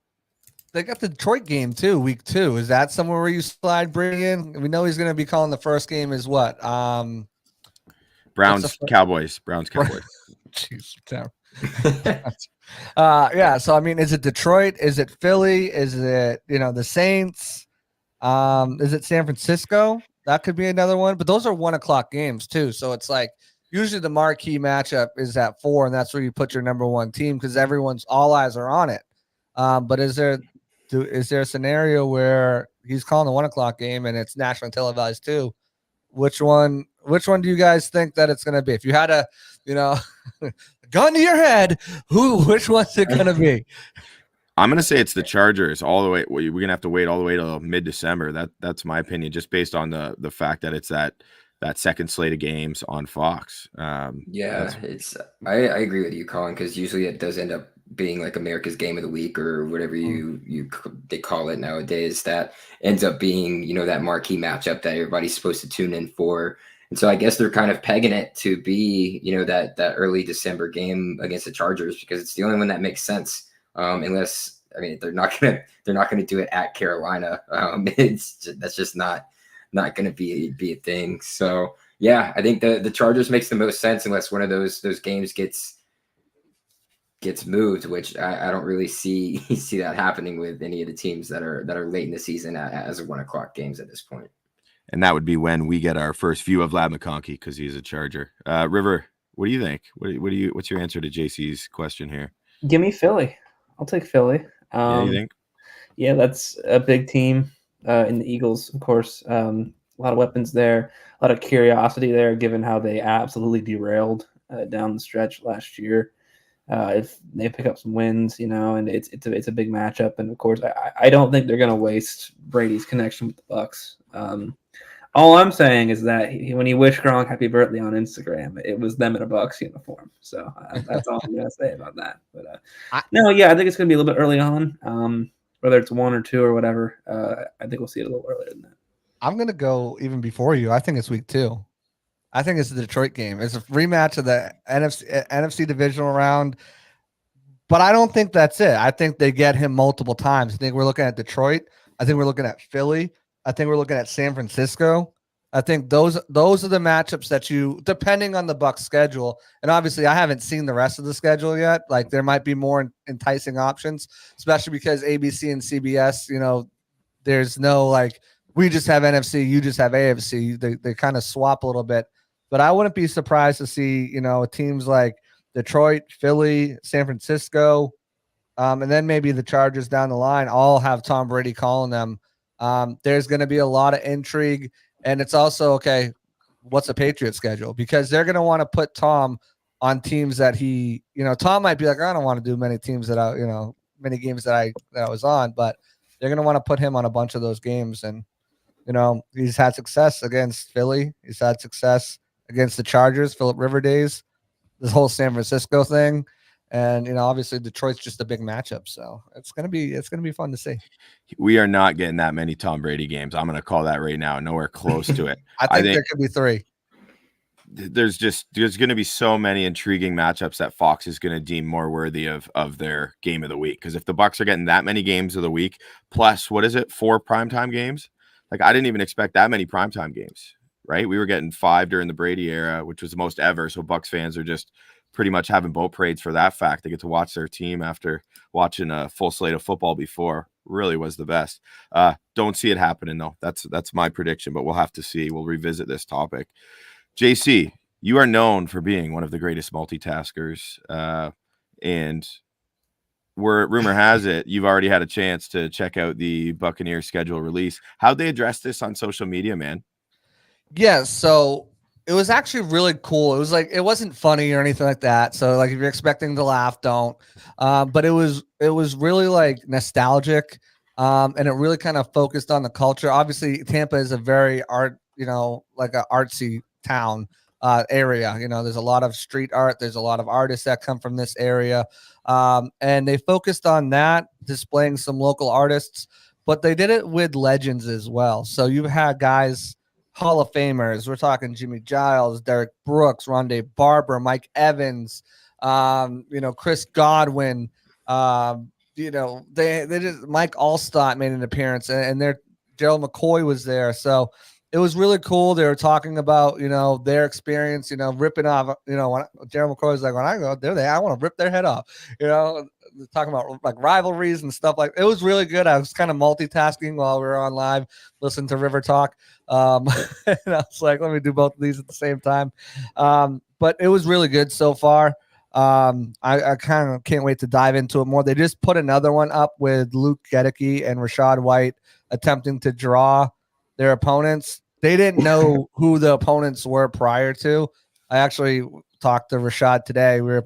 They got the Detroit game too, week 2. Is that somewhere where you slide Brady in? We know he's going to be calling the first game is what? Browns Cowboys. Jeez, terrible. Yeah. So I mean, is it Detroit? Is it Philly? Is it the Saints? Is it San Francisco? That could be another one. But those are 1:00 games too. So it's like usually the marquee matchup is at 4, and that's where you put your number one team because all eyes are on it. But is there a scenario where he's calling the 1:00 game and it's nationally televised too? Which one do you guys think that it's going to be? If you had a, gun to your head, which one's it going to be? I'm going to say it's the Chargers all the way. We're going to have to wait all the way till mid-December. That's my opinion, just based on the fact that it's that second slate of games on Fox. I agree with you, Colin, because usually it does end up being like America's Game of the Week or whatever they call it nowadays. That ends up being that marquee matchup that everybody's supposed to tune in for. And so I guess they're kind of pegging it to be that early December game against the Chargers because it's the only one that makes sense. Unless they're not gonna do it at Carolina. That's just not gonna be a thing. So yeah, I think the Chargers makes the most sense unless one of those games gets gets moved, which I don't really see that happening with any of the teams that are late in the season as 1 o'clock games at this point. And that would be when we get our first view of Lab McConkey because he's a Charger. River, what do you think? What's your answer to JC's question here? Give me Philly. I'll take Philly. Yeah, you think? Yeah, that's a big team in the Eagles, of course. A lot of weapons there, a lot of curiosity there, given how they absolutely derailed down the stretch last year. If they pick up some wins, and it's a big matchup, and of course, I don't think they're going to waste Brady's connection with the Bucs. All I'm saying is that when he wished Gronk happy birthday on Instagram, it was them in a Bucs uniform. So that's all I'm going to say about that. But I think it's going to be a little bit early on. Whether it's 1 or 2 or whatever, I think we'll see it a little earlier than that. I'm going to go even before you. I think it's week 2. I think it's the Detroit game. It's a rematch of the NFC divisional round. But I don't think that's it. I think they get him multiple times. I think we're looking at Detroit. I think we're looking at Philly. I think we're looking at San Francisco. I think those are the matchups that you, depending on the Bucs schedule, and obviously I haven't seen the rest of the schedule yet. Like there might be more enticing options, especially because ABC and CBS, there's no like we just have NFC, you just have AFC. They kind of swap a little bit, but I wouldn't be surprised to see teams like Detroit, Philly, San Francisco, and then maybe the Chargers down the line all have Tom Brady calling them. There's going to be a lot of intrigue, and it's also okay. What's a Patriots schedule? Because they're going to want to put Tom on teams that Tom might be like, I don't want to do many teams many games that I was on, but they're going to want to put him on a bunch of those games. And, he's had success against Philly. He's had success against the Chargers, Phillip River days, this whole San Francisco thing. And, obviously Detroit's just a big matchup. So it's going to be fun to see. We are not getting that many Tom Brady games. I'm going to call that right now. Nowhere close to it. I think there could be 3. There's going to be so many intriguing matchups that Fox is going to deem more worthy of their game of the week. Because if the Bucs are getting that many games of the week, plus, what is it, 4 primetime games? Like, I didn't even expect that many primetime games, right? We were getting 5 during the Brady era, which was the most ever. So Bucs fans are just pretty much having boat parades for that fact. They get to watch their team after watching a full slate of football before. Really was the best. Don't see it happening, though. That's my prediction, but we'll have to see. We'll revisit this topic. JC, you are known for being one of the greatest multitaskers, and rumor has it you've already had a chance to check out the Buccaneers schedule release. How'd they address this on social media, man? Yeah, so it was actually really cool. It was like it wasn't funny or anything like that. So like if you're expecting to laugh, don't. But it was really like nostalgic, and it really kind of focused on the culture. Obviously, Tampa is a very like a artsy town area. There's a lot of street art. There's a lot of artists that come from this area, and they focused on that, displaying some local artists, but they did it with legends as well. So you've had guys, Hall of Famers. We're talking Jimmy Giles, Derek Brooks, Rondé Barber, Mike Evans, Chris Godwin. They just Mike Allstott made an appearance, and Gerald McCoy was there. So it was really cool. They were talking about, their experience, ripping off, when Gerald McCoy was like, when I go there, I want to rip their head off, talking about like rivalries and stuff like. It was really good. I was kind of multitasking while we were on live, listening to River talk. And I was like, let me do both of these at the same time. But it was really good so far. I kind of can't wait to dive into it more. They just put another one up with Luke Gedeke and Rashad White attempting to draw their opponents. They didn't know who the opponents were prior to. I actually talked to Rashad today. We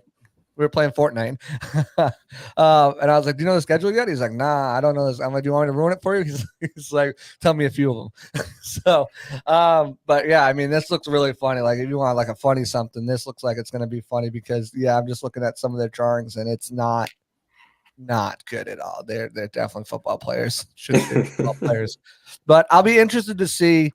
were playing Fortnite. And I was like, do you know the schedule yet? He's like, nah, I don't know this. I'm like, do you want me to ruin it for you? He's like, tell me a few of them. So, but yeah, I mean, this looks really funny. Like if you want like a funny something, this looks like it's going to be funny because I'm just looking at some of their drawings and it's not good at all. They're definitely football players. Should be football players. But I'll be interested to see.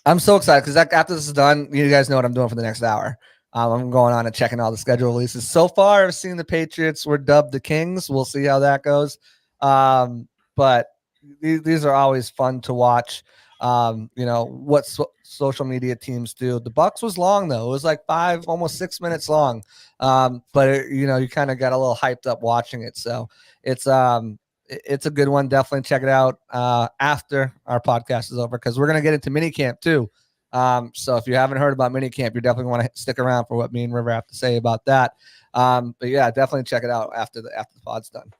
I'm so excited because after this is done, you guys know what I'm doing for the next hour. I'm going on and checking all the schedule releases. So far, I've seen the Patriots were dubbed the Kings. We'll see how that goes. But these are always fun to watch. what social media teams do. The Bucs was long though. It was like 5, almost 6 minutes long. But you kind of got a little hyped up watching it. So it's a good one. Definitely check it out after our podcast is over, because we're going to get into minicamp too. So if you haven't heard about minicamp, you definitely want to stick around for what me and River have to say about that. But yeah, definitely check it out after the pod's done.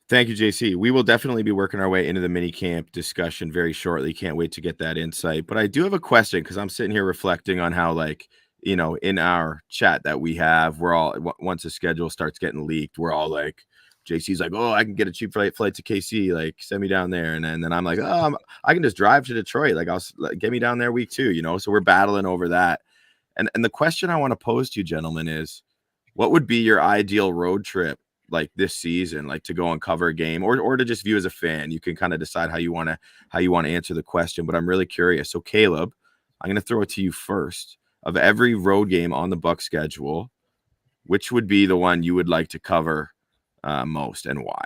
Thank you, JC. We will definitely be working our way into the mini camp discussion very shortly. Can't wait to get that insight. But I do have a question, because I'm sitting here reflecting on how, like, in our chat that we have, we're all, once the schedule starts getting leaked, we're all like, JC's like, oh, I can get a cheap flight to KC, like send me down there. And then I'm like, oh, I can just drive to Detroit. Like, get me down there week 2, So we're battling over that. And the question I want to pose to you, gentlemen, is what would be your ideal road trip like this season, like to go and cover a game, or to just view as a fan? You can kind of decide how you want to answer the question, but I'm really curious. So Caleb, I'm going to throw it to you first. Of every road game on the Bucs schedule, which would be the one you would like to cover most, and why?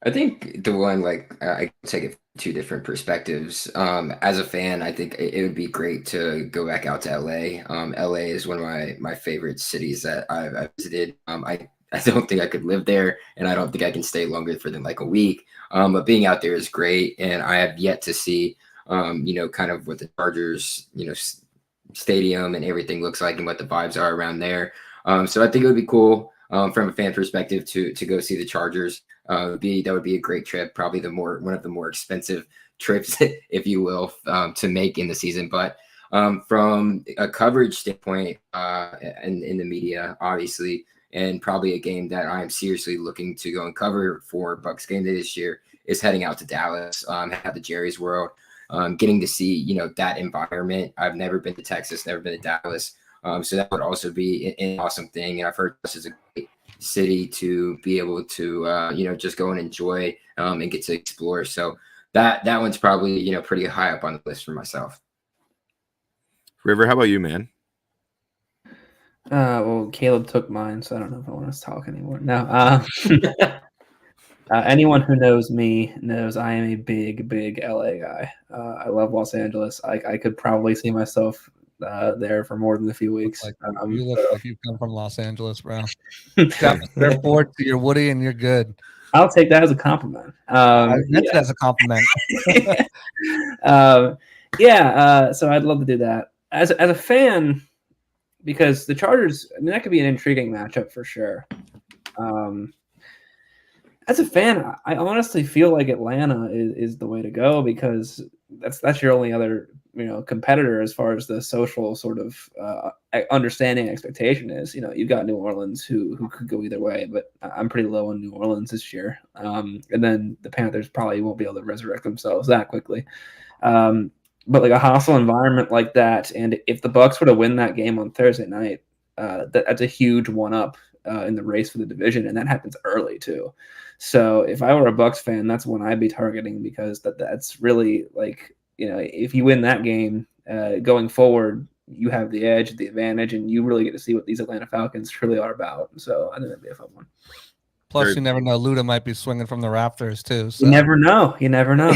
I think the one, like, I can take it from 2 different perspectives. As a fan, I think it would be great to go back out to LA. LA is one of my favorite cities that I've visited. I don't think I could live there, and I don't think I can stay longer than like a week. But being out there is great, and I have yet to see, kind of what the Chargers, stadium and everything looks like and what the vibes are around there. So I think it would be cool from a fan perspective to go see the Chargers. That would be a great trip, probably one of the more expensive trips, if you will, to make in the season. But from a coverage standpoint, in the media, obviously, and probably a game that I'm seriously looking to go and cover for BucsGameday this year is heading out to Dallas, at the Jerry's World, getting to see, that environment. I've never been to Texas, never been to Dallas. So that would also be an awesome thing. And I've heard this is a great city to be able to, just go and enjoy and get to explore. So that one's probably, pretty high up on the list for myself. River, how about you, man? Well, Caleb took mine, so I don't know if I want to talk anymore. No. Anyone who knows me knows I am a big, big LA guy. I love Los Angeles. I could probably see myself there for more than a few weeks. You look like you come from Los Angeles, bro. They're bored to your Woody, and you're good. I'll take that as a compliment. I meant it as a compliment. So I'd love to do that as a fan, because the Chargers, I mean, that could be an intriguing matchup for sure. As a fan, I honestly feel like Atlanta is the way to go, because that's your only other competitor as far as the social sort of understanding expectation is. You've got New Orleans who could go either way, but I'm pretty low on New Orleans this year. And then the Panthers probably won't be able to resurrect themselves that quickly. But like a hostile environment like that, and if the Bucs were to win that game on Thursday night, that's a huge one-up in the race for the division, and that happens early too. So if I were a Bucs fan, that's one I'd be targeting, because that's really like, if you win that game, going forward, you have the edge, the advantage, and you really get to see what these Atlanta Falcons truly are about. So I think that'd be a fun one. Plus, you never know. Luda might be swinging from the rafters too. So. You never know. You never know.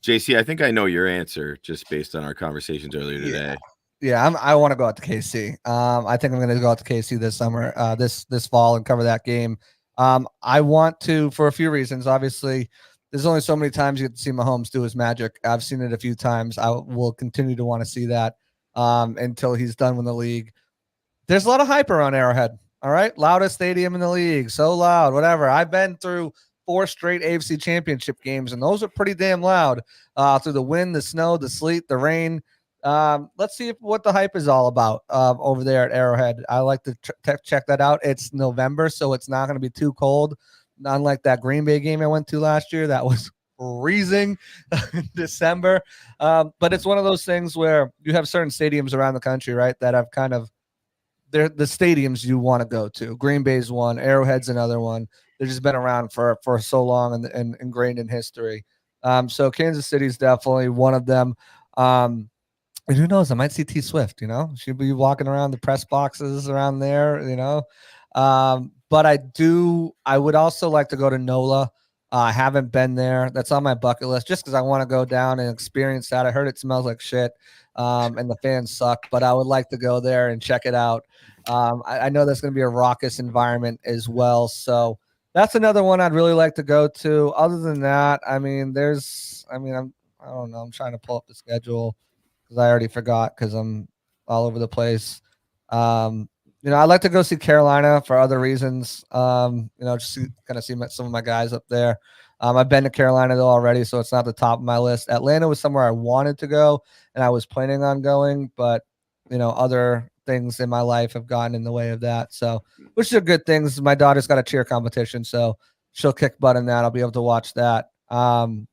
JC, I think I know your answer just based on our conversations earlier today. Yeah, I want to go out to KC. I think I'm going to go out to KC this summer, this fall, and cover that game. I want to, for a few reasons. Obviously, there's only so many times you get to see Mahomes do his magic. I've seen it a few times. I will continue to want to see that until he's done with the league. There's a lot of hype around Arrowhead. All right, loudest stadium in the league, so loud, whatever. I've been through 4 straight AFC Championship games, and those are pretty damn loud through the wind, the snow, the sleet, the rain. Let's see what the hype is all about over there at Arrowhead. I like to check that out. It's November, so it's not going to be too cold. Unlike that Green Bay game I went to last year, that was freezing in December. But it's one of those things where you have certain stadiums around the country, right, that have kind of they're the stadiums you want to go to. Green Bay's one, Arrowhead's another one. They've just been around for so long and ingrained in history. So Kansas City is definitely one of them. And who knows? I might see T Swift, she'll be walking around the press boxes around there, But I would also like to go to NOLA. I haven't been there. That's on my bucket list just because I want to go down and experience that. I heard it smells like shit, and the fans suck, but I would like to go there and check it out. I know that's going to be a raucous environment as well. So that's another one I'd really like to go to. Other than that, I don't know. I'm trying to pull up the schedule because I already forgot because I'm all over the place. I'd like to go see Carolina for other reasons. Just kind of see some of my guys up there. I've been to Carolina though already, so it's not the top of my list. Atlanta was somewhere I wanted to go and I was planning on going, but other things in my life have gotten in the way of that. So, which are good things. My daughter's got a cheer competition, so she'll kick butt in that. I'll be able to watch that. And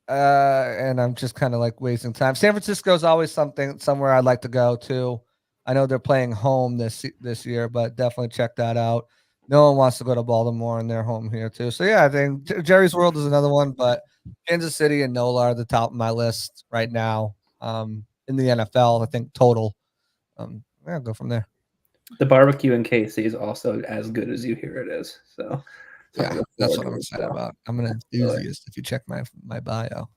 I'm just kind of like wasting time. San Francisco is always somewhere I'd like to go to. I know they're playing home this year, but definitely check that out. No one wants to go to Baltimore, and they're home here too. So yeah, I think Jerry's World is another one, but Kansas City and NOLA are the top of my list right now. In the NFL, I think total. I'll go from there. The barbecue in KC is also as good as you hear it is. So yeah, that's what I'm excited about. I'm an enthusiast. If you check my bio.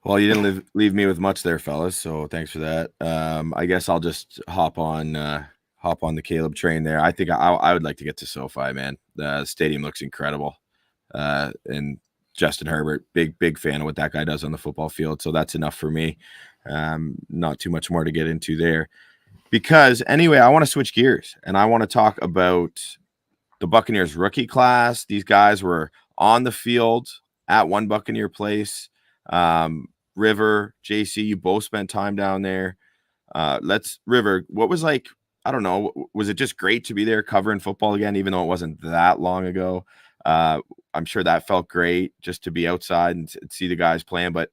Well, you didn't leave me with much there, fellas. So thanks for that. I guess I'll just hop on the Caleb train there. I think I would like to get to SoFi, man. The stadium looks incredible, and Justin Herbert, big fan of what that guy does on the football field. So that's enough for me. Not too much more to get into there, because anyway, I want to switch gears and I want to talk about the Buccaneers rookie class. These guys were on the field at one Buccaneer place. River, JC, you both spent time down there. River, what was like, I don't know, was it just great to be there covering football again, even though it wasn't that long ago? I'm sure that felt great just to be outside and see the guys playing, but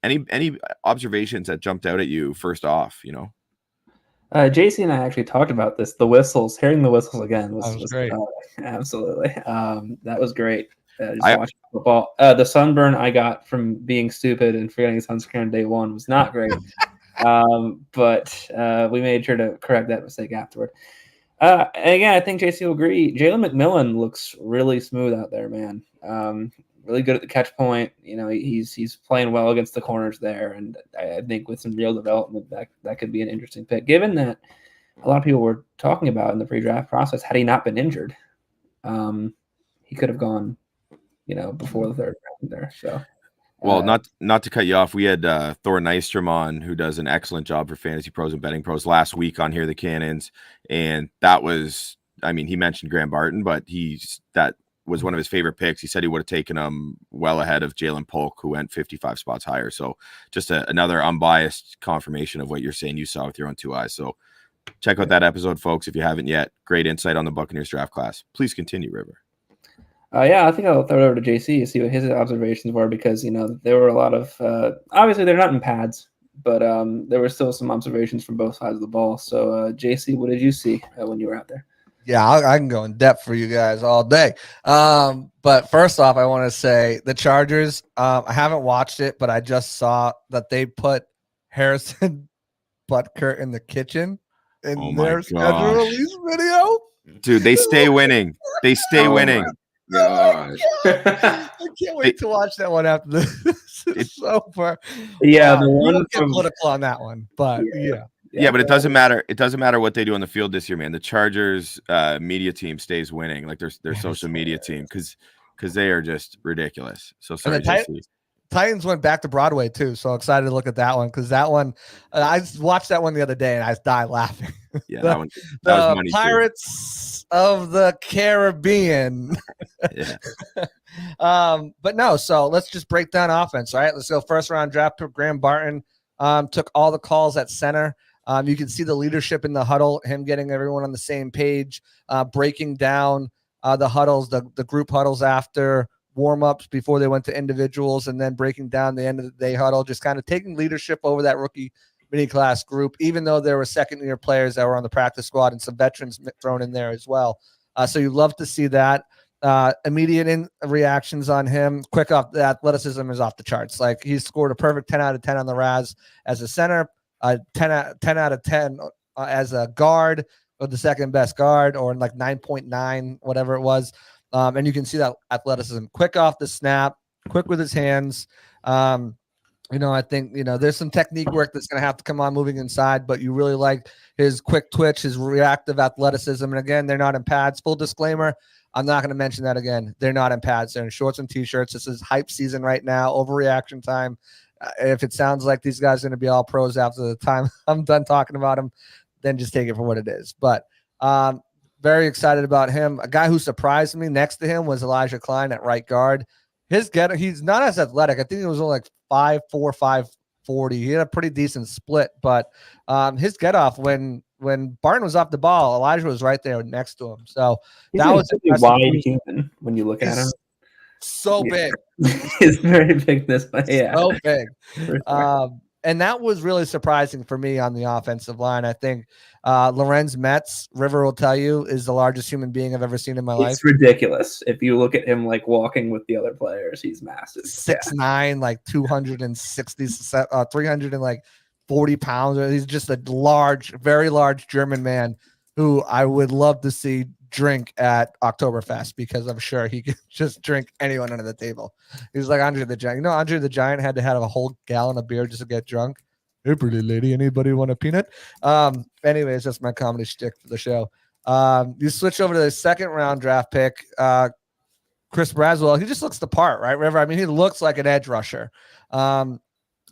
any observations that jumped out at you first off, JC and I actually talked about this. The whistles, hearing the whistles again was great. Absolutely. That was great. Just watching football. The sunburn I got from being stupid and forgetting sunscreen on day one was not great. But we made sure to correct that mistake afterward. And again, I think JC will agree. Jalen McMillan looks really smooth out there, man. Really good at the catch point. He's playing well against the corners there, and I think with some real development, that could be an interesting pick. Given that a lot of people were talking about in the pre-draft process, had he not been injured, he could have gone, before the third round there. So, well, not to cut you off, we had Thor Nystrom on, who does an excellent job for Fantasy Pros and Betting Pros, last week on Here the Cannons, and that was, he mentioned Graham Barton, but that was one of his favorite picks. He said he would have taken him well ahead of Jalen Polk, who went 55 spots higher. So just another unbiased confirmation of what you're saying you saw with your own two eyes. So check out that episode, folks, if you haven't yet. Great insight on the Buccaneers draft class. Please continue, River. I think I'll throw it over to JC to see what his observations were, because, there were a lot of, obviously they're not in pads, but there were still some observations from both sides of the ball. So JC, what did you see when you were out there? Yeah, I can go in depth for you guys all day. But first off, I want to say the Chargers, I haven't watched it, but I just saw that they put Harrison Butker in the kitchen in their schedule release video. Dude, they stay winning. They stay winning. Gosh. I can't wait to watch that one after this. It's so far. Yeah, the one get political on that one, but yeah. Yeah, but it doesn't matter. It doesn't matter what they do on the field this year, man. The Chargers media team stays winning, like their social media team, because they are just ridiculous. So sorry, Titans went back to Broadway too, so excited to look at that one, because that one I watched that one the other day and I died laughing. Yeah, that was money Pirates of the Caribbean. Yeah. But no, so let's just break down offense. All right, let's go. First round draft pick Graham Barton took all the calls at center. You can see the leadership in the huddle, him getting everyone on the same page, breaking down the huddles, the group huddles after warm-ups before they went to individuals, and then breaking down the end of the day huddle, just kind of taking leadership over that rookie mini class group, even though there were second-year players that were on the practice squad and some veterans thrown in there as well. So you love to see that. Immediate reactions on him. Quick off, the athleticism is off the charts. Like, he scored a perfect 10 out of 10 on the RAS as a center, 10 out of 10 as a guard. or the second best guard, or like 9.9, whatever it was. And you can see that athleticism, quick off the snap, quick with his hands. I think, there's some technique work that's going to have to come on moving inside, but you really like his quick twitch, his reactive athleticism. And again, they're not in pads. Full disclaimer, I'm not going to mention that again. They're not in pads. They're in shorts and t-shirts. This is hype season right now, overreaction time. If it sounds like these guys are going to be all pros after the time I'm done talking about them, then just take it for what it is. But very excited about him. A guy who surprised me next to him was Elijah Klein at right guard. He's not as athletic. I think he was only like 5'4", 540. He had a pretty decent split, but his get off when Barton was off the ball, Elijah was right there next to him. So he's that was a wide human when you look at him. So big. He's very big this way. Yeah. So big. Sure. And that was really surprising for me on the offensive line. I think Lorenz Metz, River will tell you, is the largest human being I've ever seen in my life. It's ridiculous. If you look at him like walking with the other players, he's massive. 6'9", like 260, 340 pounds. He's just a large, very large German man who I would love to see drink at Oktoberfest, because I'm sure he could just drink anyone under the table. He's like Andre the Giant. Andre the Giant had to have a whole gallon of beer just to get drunk. Hey, pretty lady, anybody want a peanut? Anyways, that's my comedy shtick for the show. You switch over to the second round draft pick, Chris Braswell. He just looks the part, right, River? I mean, he looks like an edge rusher. And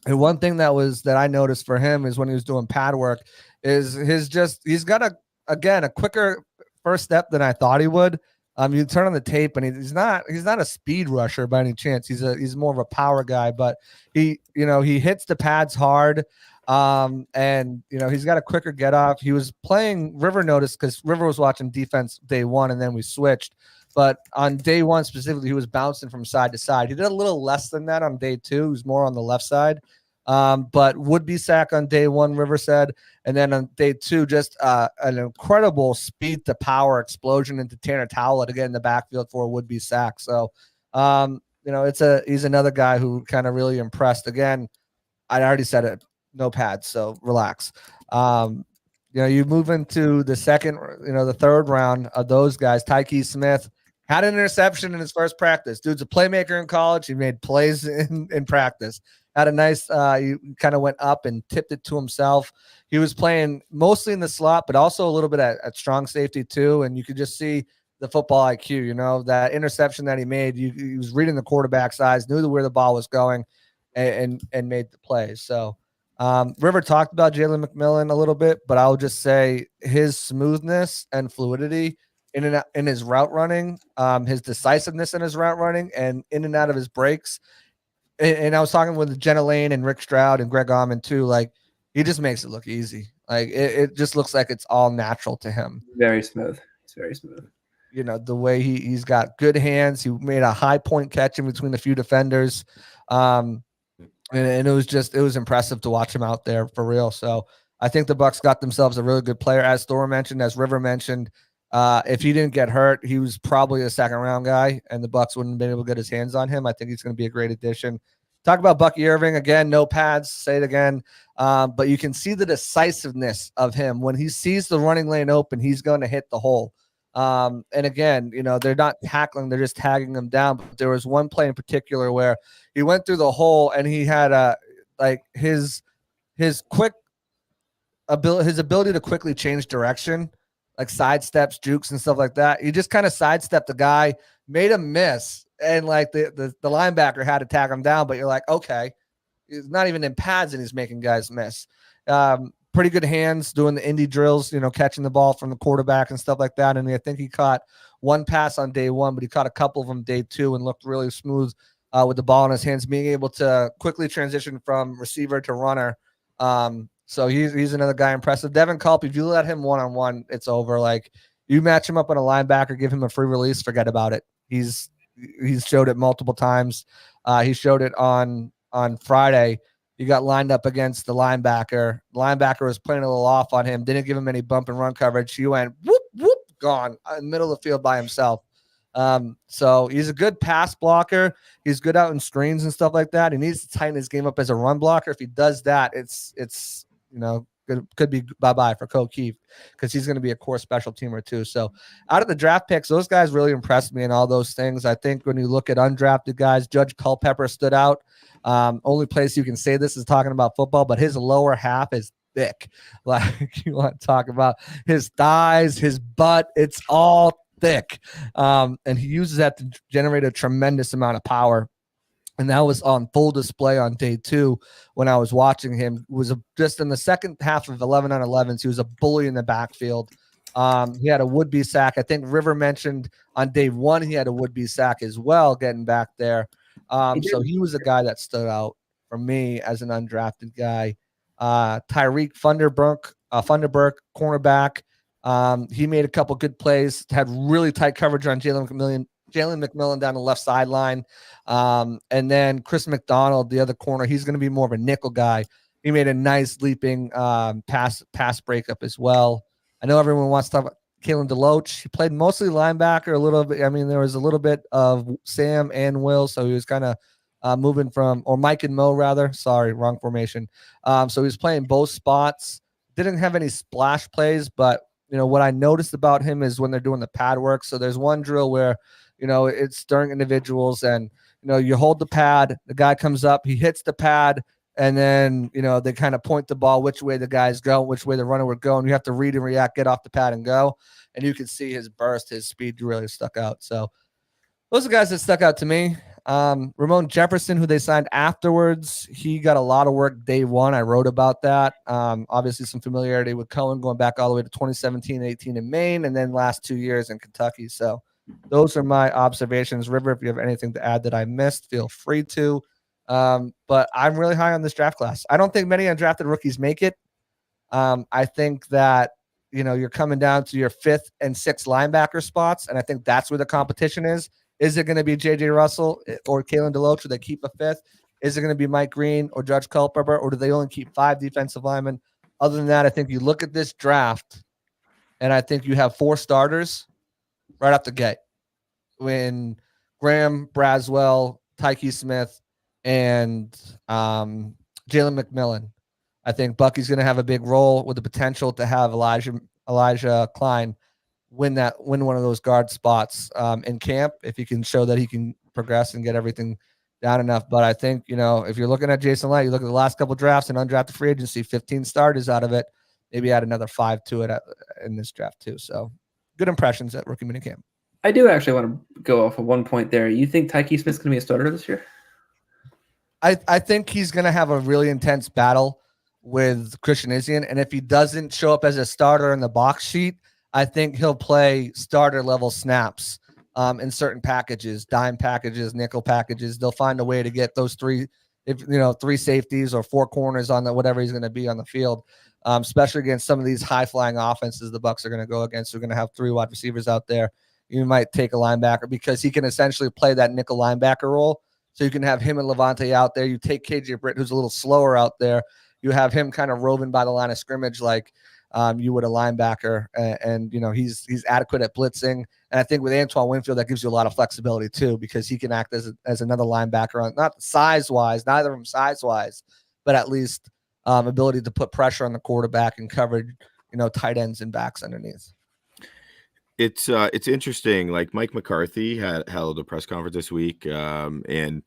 one thing that I noticed for him is when he was doing pad work is he's got a quicker first step than I thought he would. You turn on the tape and he's not a speed rusher by any chance. He's more of a power guy, but he hits the pads hard. And he's got a quicker get off. He was playing, River noticed, because River was watching defense day one and then we switched. But on day one specifically, he was bouncing from side to side. He did a little less than that on day two. He was more on the left side. But would be sack on day one, River said. And then on day two, just an incredible speed to power explosion into Tanner Towlett again in the backfield for a would-be sack. So, he's another guy who kind of really impressed. Again, I already said it, no pads, so relax. You move into the the third round of those guys. Tyke Smith had an interception in his first practice. Dude's a playmaker in college. He made plays in practice. Had a nice, he kind of went up and tipped it to himself. He was playing mostly in the slot, but also a little bit at strong safety too. And you could just see the football IQ, that interception that he made. He was reading the quarterback's eyes, knew where the ball was going, and made the play. So River talked about Jalen McMillan a little bit, but I'll just say his smoothness and fluidity in his route running, his decisiveness in his route running, and in and out of his breaks. And I was talking with Jenna Lane and Rick Stroud and Greg Auman too. Like, he just makes it look easy. Like it just looks like it's all natural to him. Very smooth. It's very smooth. The way he's got good hands. He made a high point catch in between a few defenders. And it was impressive to watch him out there for real. So I think the Bucs got themselves a really good player. As Thor mentioned, as River mentioned, if he didn't get hurt, he was probably a second round guy, and the Bucs wouldn't have been able to get his hands on him. I think he's going to be a great addition. Talk about Bucky Irving again, no pads, say it again. But you can see the decisiveness of him. When he sees the running lane open, he's going to hit the hole. And again, they're not tackling, they're just tagging him down. But there was one play in particular where he went through the hole and he had his quick ability, his ability to quickly change direction, like sidesteps, jukes, and stuff like that. He just kind of sidestepped the guy, made him miss, and like the linebacker had to tag him down. But you're like, okay, he's not even in pads and he's making guys miss. Pretty good hands doing the indie drills, catching the ball from the quarterback and stuff like that. And I think he caught one pass on day one, but he caught a couple of them day two and looked really smooth with the ball in his hands, being able to quickly transition from receiver to runner. So he's another guy impressive. Devin Culp, if you let him one-on-one, it's over. Like, you match him up on a linebacker, give him a free release, forget about it. He's showed it multiple times. He showed it on Friday. He got lined up against the linebacker. The linebacker was playing a little off on him, didn't give him any bump and run coverage. He went whoop, whoop, gone in the middle of the field by himself. So he's a good pass blocker. He's good out in screens and stuff like that. He needs to tighten his game up as a run blocker. If he does that, it's going could be bye-bye for Keefe because he's going to be a core special teamer too. So out of the draft picks, those guys really impressed me in all those things. I think when you look at undrafted guys, Judge Culpepper stood out. Only place you can say this is talking about football, but his lower half is thick. Like you want to talk about his thighs, his butt, it's all thick. And he uses that to generate a tremendous amount of power. And that was on full display on day 2 when I was watching him. It was just in the second half of 11 on 11s. He was a bully in the backfield. He had a would-be sack. I think River mentioned on day 1 he had a would-be sack as well, getting back there. So he was a guy that stood out for me as an undrafted guy. Tyreek Funderburk, cornerback. He made a couple good plays, had really tight coverage on Jalen McMillan down the left sideline. And then Chris McDonald, the other corner, he's going to be more of a nickel guy. He made a nice leaping pass breakup as well. I know everyone wants to talk about Kalen DeLoach. He played mostly linebacker a little bit. I mean, there was a little bit of Sam and Will, so he was kind of moving from, or Mike and Mo rather. Sorry, wrong formation. So he was playing both spots. Didn't have any splash plays, but what I noticed about him is when they're doing the pad work. So there's one drill where it's during individuals and, you hold the pad, the guy comes up, he hits the pad, and then, they kind of point the ball, which way the guy's going, which way the runner would go. And you have to read and react, get off the pad and go. And you can see his burst, his speed really stuck out. So those are guys that stuck out to me. Ramon Jefferson, who they signed afterwards, he got a lot of work day 1. I wrote about that. Obviously some familiarity with Cohen going back all the way to 2017, 18 in Maine, and then last 2 years in Kentucky. So those are my observations. River, if you have anything to add that I missed, feel free to. But I'm really high on this draft class. I don't think many undrafted rookies make it. I think that, you're coming down to your 5th and 6th linebacker spots, and I think that's where the competition is. Is it going to be J.J. Russell or Kalen DeLoach? Do they keep a 5th? Is it going to be Mike Green or Judge Culpepper, or do they only keep 5 defensive linemen? Other than that, I think you look at this draft, and I think you have 4 starters right off the gate. When Graham, Braswell, Tyke Smith, and Jalen McMillan. I think Bucky's going to have a big role with the potential to have Elijah Klein win one of those guard spots in camp if he can show that he can progress and get everything down enough. But I think, if you're looking at Jason Light, you look at the last couple of drafts and undrafted free agency, 15 starters out of it, maybe add another 5 to it in this draft too. So good impressions at rookie minicamp. I do actually want to go off of one point there. You think Tyke Smith's going to be a starter this year? I think he's going to have a really intense battle with Christian Isian. And if he doesn't show up as a starter in the box sheet, I think he'll play starter level snaps in certain packages, dime packages, nickel packages. They'll find a way to get those 3 safeties or 4 corners on whatever he's going to be on the field, especially against some of these high flying offenses the Bucs are going to go against. They're going to have 3 wide receivers out there. You might take a linebacker because he can essentially play that nickel linebacker role. So you can have him and Levante out there. You take KJ Britt, who's a little slower out there. You have him kind of roving by the line of scrimmage like you would a linebacker. And he's adequate at blitzing. And I think with Antoine Winfield, that gives you a lot of flexibility too, because he can act as another linebacker, not size-wise, neither of them size-wise, but at least ability to put pressure on the quarterback and coverage, tight ends and backs underneath. It's interesting. Like Mike McCarthy held a press conference this week, and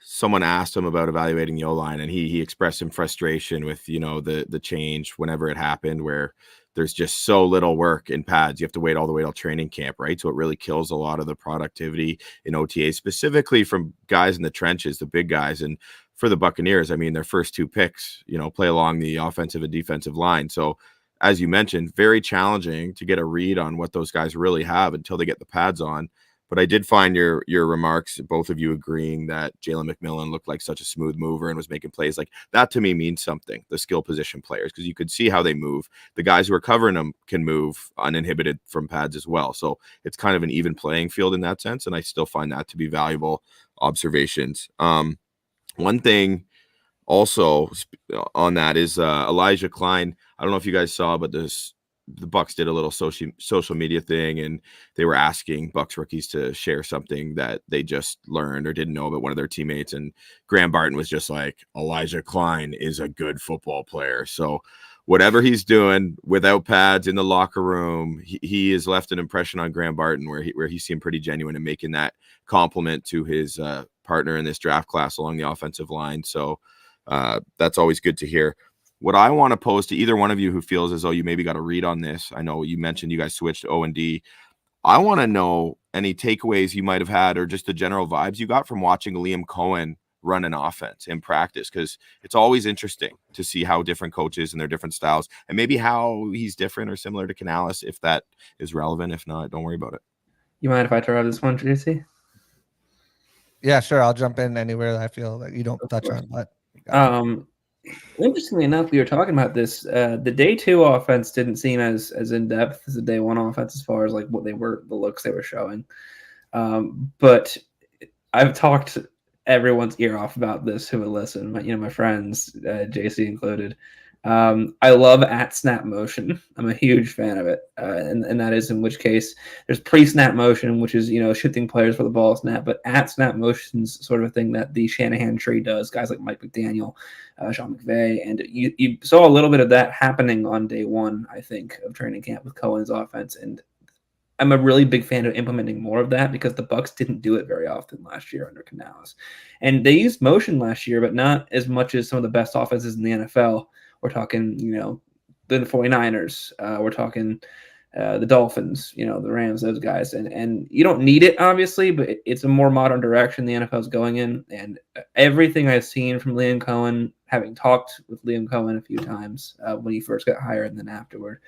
someone asked him about evaluating the O-line, and he expressed some frustration with the change whenever it happened, where there's just so little work in pads. You have to wait all the way till training camp, right? So it really kills a lot of the productivity in OTA, specifically from guys in the trenches, the big guys. And for the Buccaneers, I mean, their first 2 picks, play along the offensive and defensive line. So as you mentioned, very challenging to get a read on what those guys really have until they get the pads on. But I did find your remarks, both of you agreeing that Jalen McMillan looked like such a smooth mover and was making plays. Like that to me means something, the skill position players, because you could see how they move. The guys who are covering them can move uninhibited from pads as well. So it's kind of an even playing field in that sense. And I still find that to be valuable observations. One thing also on that is Elijah Klein. I don't know if you guys saw, but the Bucs did a little social media thing, and they were asking Bucs rookies to share something that they just learned or didn't know about one of their teammates. And Graham Barton was just like, Elijah Klein is a good football player. So whatever he's doing without pads in the locker room, he has left an impression on Graham Barton where he seemed pretty genuine in making that compliment to his partner in this draft class along the offensive line. So that's always good to hear. What I want to pose to either one of you who feels as though you maybe got a read on this, I know you mentioned you guys switched to O&D. I want to know any takeaways you might have had or just the general vibes you got from watching Liam Cohen run an offense in practice, because it's always interesting to see how different coaches and their different styles, and maybe how he's different or similar to Canales, if that is relevant. If not, don't worry about it. You mind if I throw out this one, JC? Yeah, sure. I'll jump in anywhere that I feel that you don't touch on. But interestingly enough, we were talking about this. The day 2 offense didn't seem as in depth as the day 1 offense as far as like what they were, the looks they were showing. But I've talked everyone's ear off about this who would listen. My friends, JC included. I love at snap motion. I'm a huge fan of it, and that is in which case there's pre-snap motion, which is shifting players for the ball snap, but at snap motion's sort of a thing that the Shanahan tree does. Guys like Mike McDaniel, Sean McVay, and you saw a little bit of that happening on day 1, I think, of training camp with Cohen's offense, and I'm a really big fan of implementing more of that because the Bucs didn't do it very often last year under Canales, and they used motion last year, but not as much as some of the best offenses in the NFL. We're talking, the 49ers. We're talking the Dolphins, the Rams, those guys. And you don't need it, obviously, but it's a more modern direction the NFL is going in. And everything I've seen from Liam Cohen, having talked with Liam Cohen a few times when he first got hired and then afterward,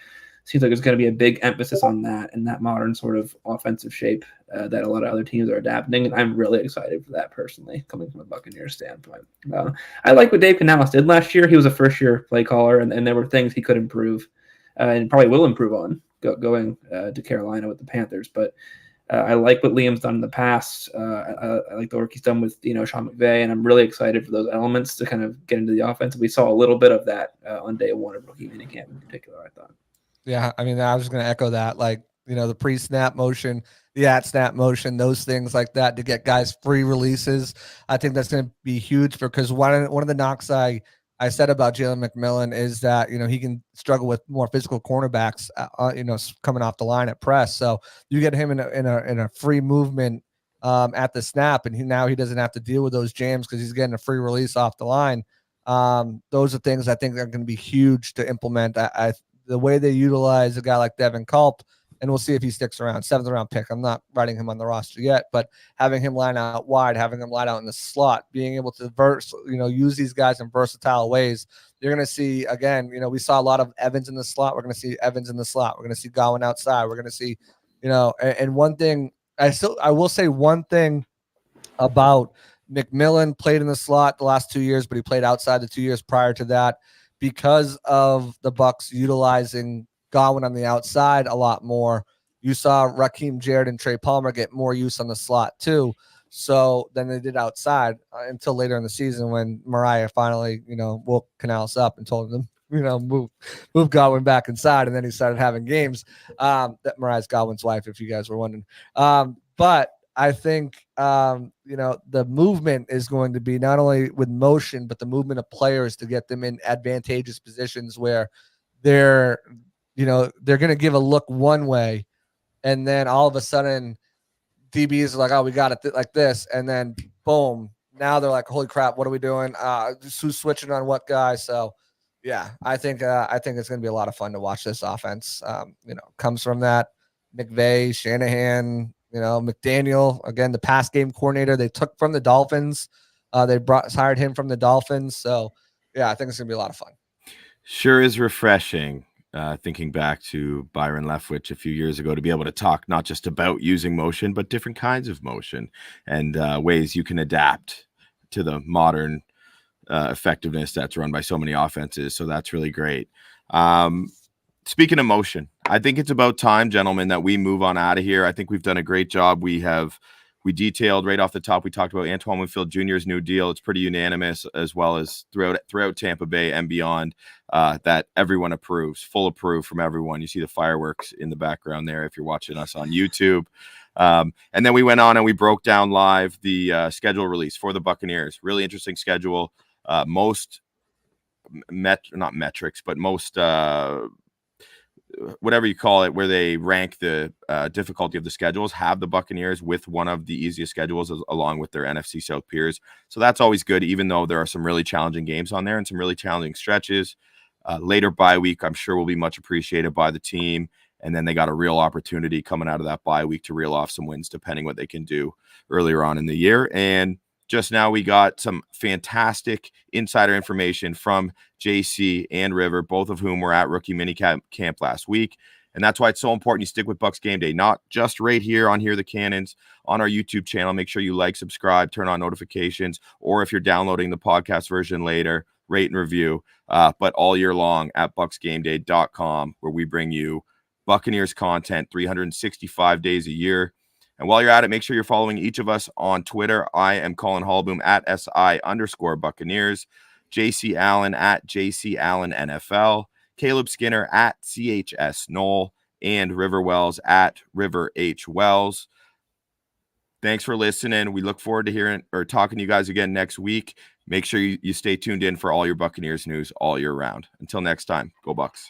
seems like there's going to be a big emphasis on that and that modern sort of offensive shape that a lot of other teams are adapting. And I'm really excited for that personally, coming from a Buccaneers standpoint. I like what Dave Canales did last year. He was a first-year play caller, and there were things he could improve and probably will improve on going to Carolina with the Panthers. But I like what Liam's done in the past. I like the work he's done with Sean McVay, and I'm really excited for those elements to kind of get into the offense. We saw a little bit of that on day 1 of rookie minicamp in particular, I thought. yeah, I mean, I was going to echo that. Like, the pre-snap motion, the at-snap motion, those things like that to get guys free releases. I think that's going to be huge because one of the knocks I said about Jalen McMillan is that, he can struggle with more physical cornerbacks, coming off the line at press. So you get him in a free movement at the snap, and now he doesn't have to deal with those jams because he's getting a free release off the line. Those are things I think are going to be huge to implement. The way they utilize a guy like Devin Culp, and we'll see if he sticks around. 7th round pick. I'm not writing him on the roster yet, but having him line out wide, having him line out in the slot, being able to use these guys in versatile ways. You're going to see, again, we saw a lot of Evans in the slot. We're going to see Evans in the slot. We're going to see Godwin outside. We're going to see, and one thing, I will say one thing about McMillan played in the slot the last 2 years, but he played outside the 2 years prior to that. Because of the Bucs utilizing Godwin on the outside a lot more, you saw Raheem Jarrett and Trey Palmer get more use on the slot too. So then they did outside until later in the season when Mariah finally, woke Canales up and told him, move Godwin back inside, and then he started having games. That Mariah's Godwin's wife, if you guys were wondering. But I think, the movement is going to be not only with motion, but the movement of players to get them in advantageous positions where they're going to give a look one way. And then all of a sudden DBs are like, oh, we got it like this. And then boom, now they're like, holy crap, what are we doing? Who's switching on what guy? So yeah, I think it's going to be a lot of fun to watch this offense. Comes from that McVay, Shanahan, McDaniel, again, the pass game coordinator they took from the Dolphins. They hired him from the Dolphins. So, yeah, I think it's going to be a lot of fun. Sure is refreshing, thinking back to Byron Leftwich a few years ago, to be able to talk not just about using motion, but different kinds of motion and ways you can adapt to the modern effectiveness that's run by so many offenses. So that's really great. Speaking of motion, I think it's about time, gentlemen, that we move on out of here. I think we've done a great job. We have we detailed right off the top. We talked about Antoine Winfield Jr.'s new deal. It's pretty unanimous, as well as throughout Tampa Bay and beyond, that everyone approves, full approve from everyone. You see the fireworks in the background there if you're watching us on YouTube. And then we went on and we broke down live the schedule release for the Buccaneers. Really interesting schedule. Most not metrics, but most whatever you call it, where they rank the difficulty of the schedules, have the Buccaneers with one of the easiest schedules along with their NFC South peers. So that's always good, even though there are some really challenging games on there and some really challenging stretches. Later bye week, I'm sure will be much appreciated by the team. And then they got a real opportunity coming out of that bye week to reel off some wins, depending what they can do earlier on in the year. And just now we got some fantastic insider information from JC and River, both of whom were at rookie minicamp last week. And that's why it's so important you stick with BucsGameday, not just right here on Hear the Cannons on our YouTube channel. Make sure you like, subscribe, turn on notifications, or if you're downloading the podcast version later, rate and review, but all year long at BucsGameday.com, where we bring you Buccaneers content 365 days a year. And while you're at it, make sure you're following each of us on Twitter. I am Colin Hallboom at SI_Buccaneers, JC Allen at JC Allen NFL, Caleb Skinner at CHS Knoll, and River Wells at River H Wells. Thanks for listening. We look forward to hearing or talking to you guys again next week. Make sure you stay tuned in for all your Buccaneers news all year round. Until next time, go Bucs.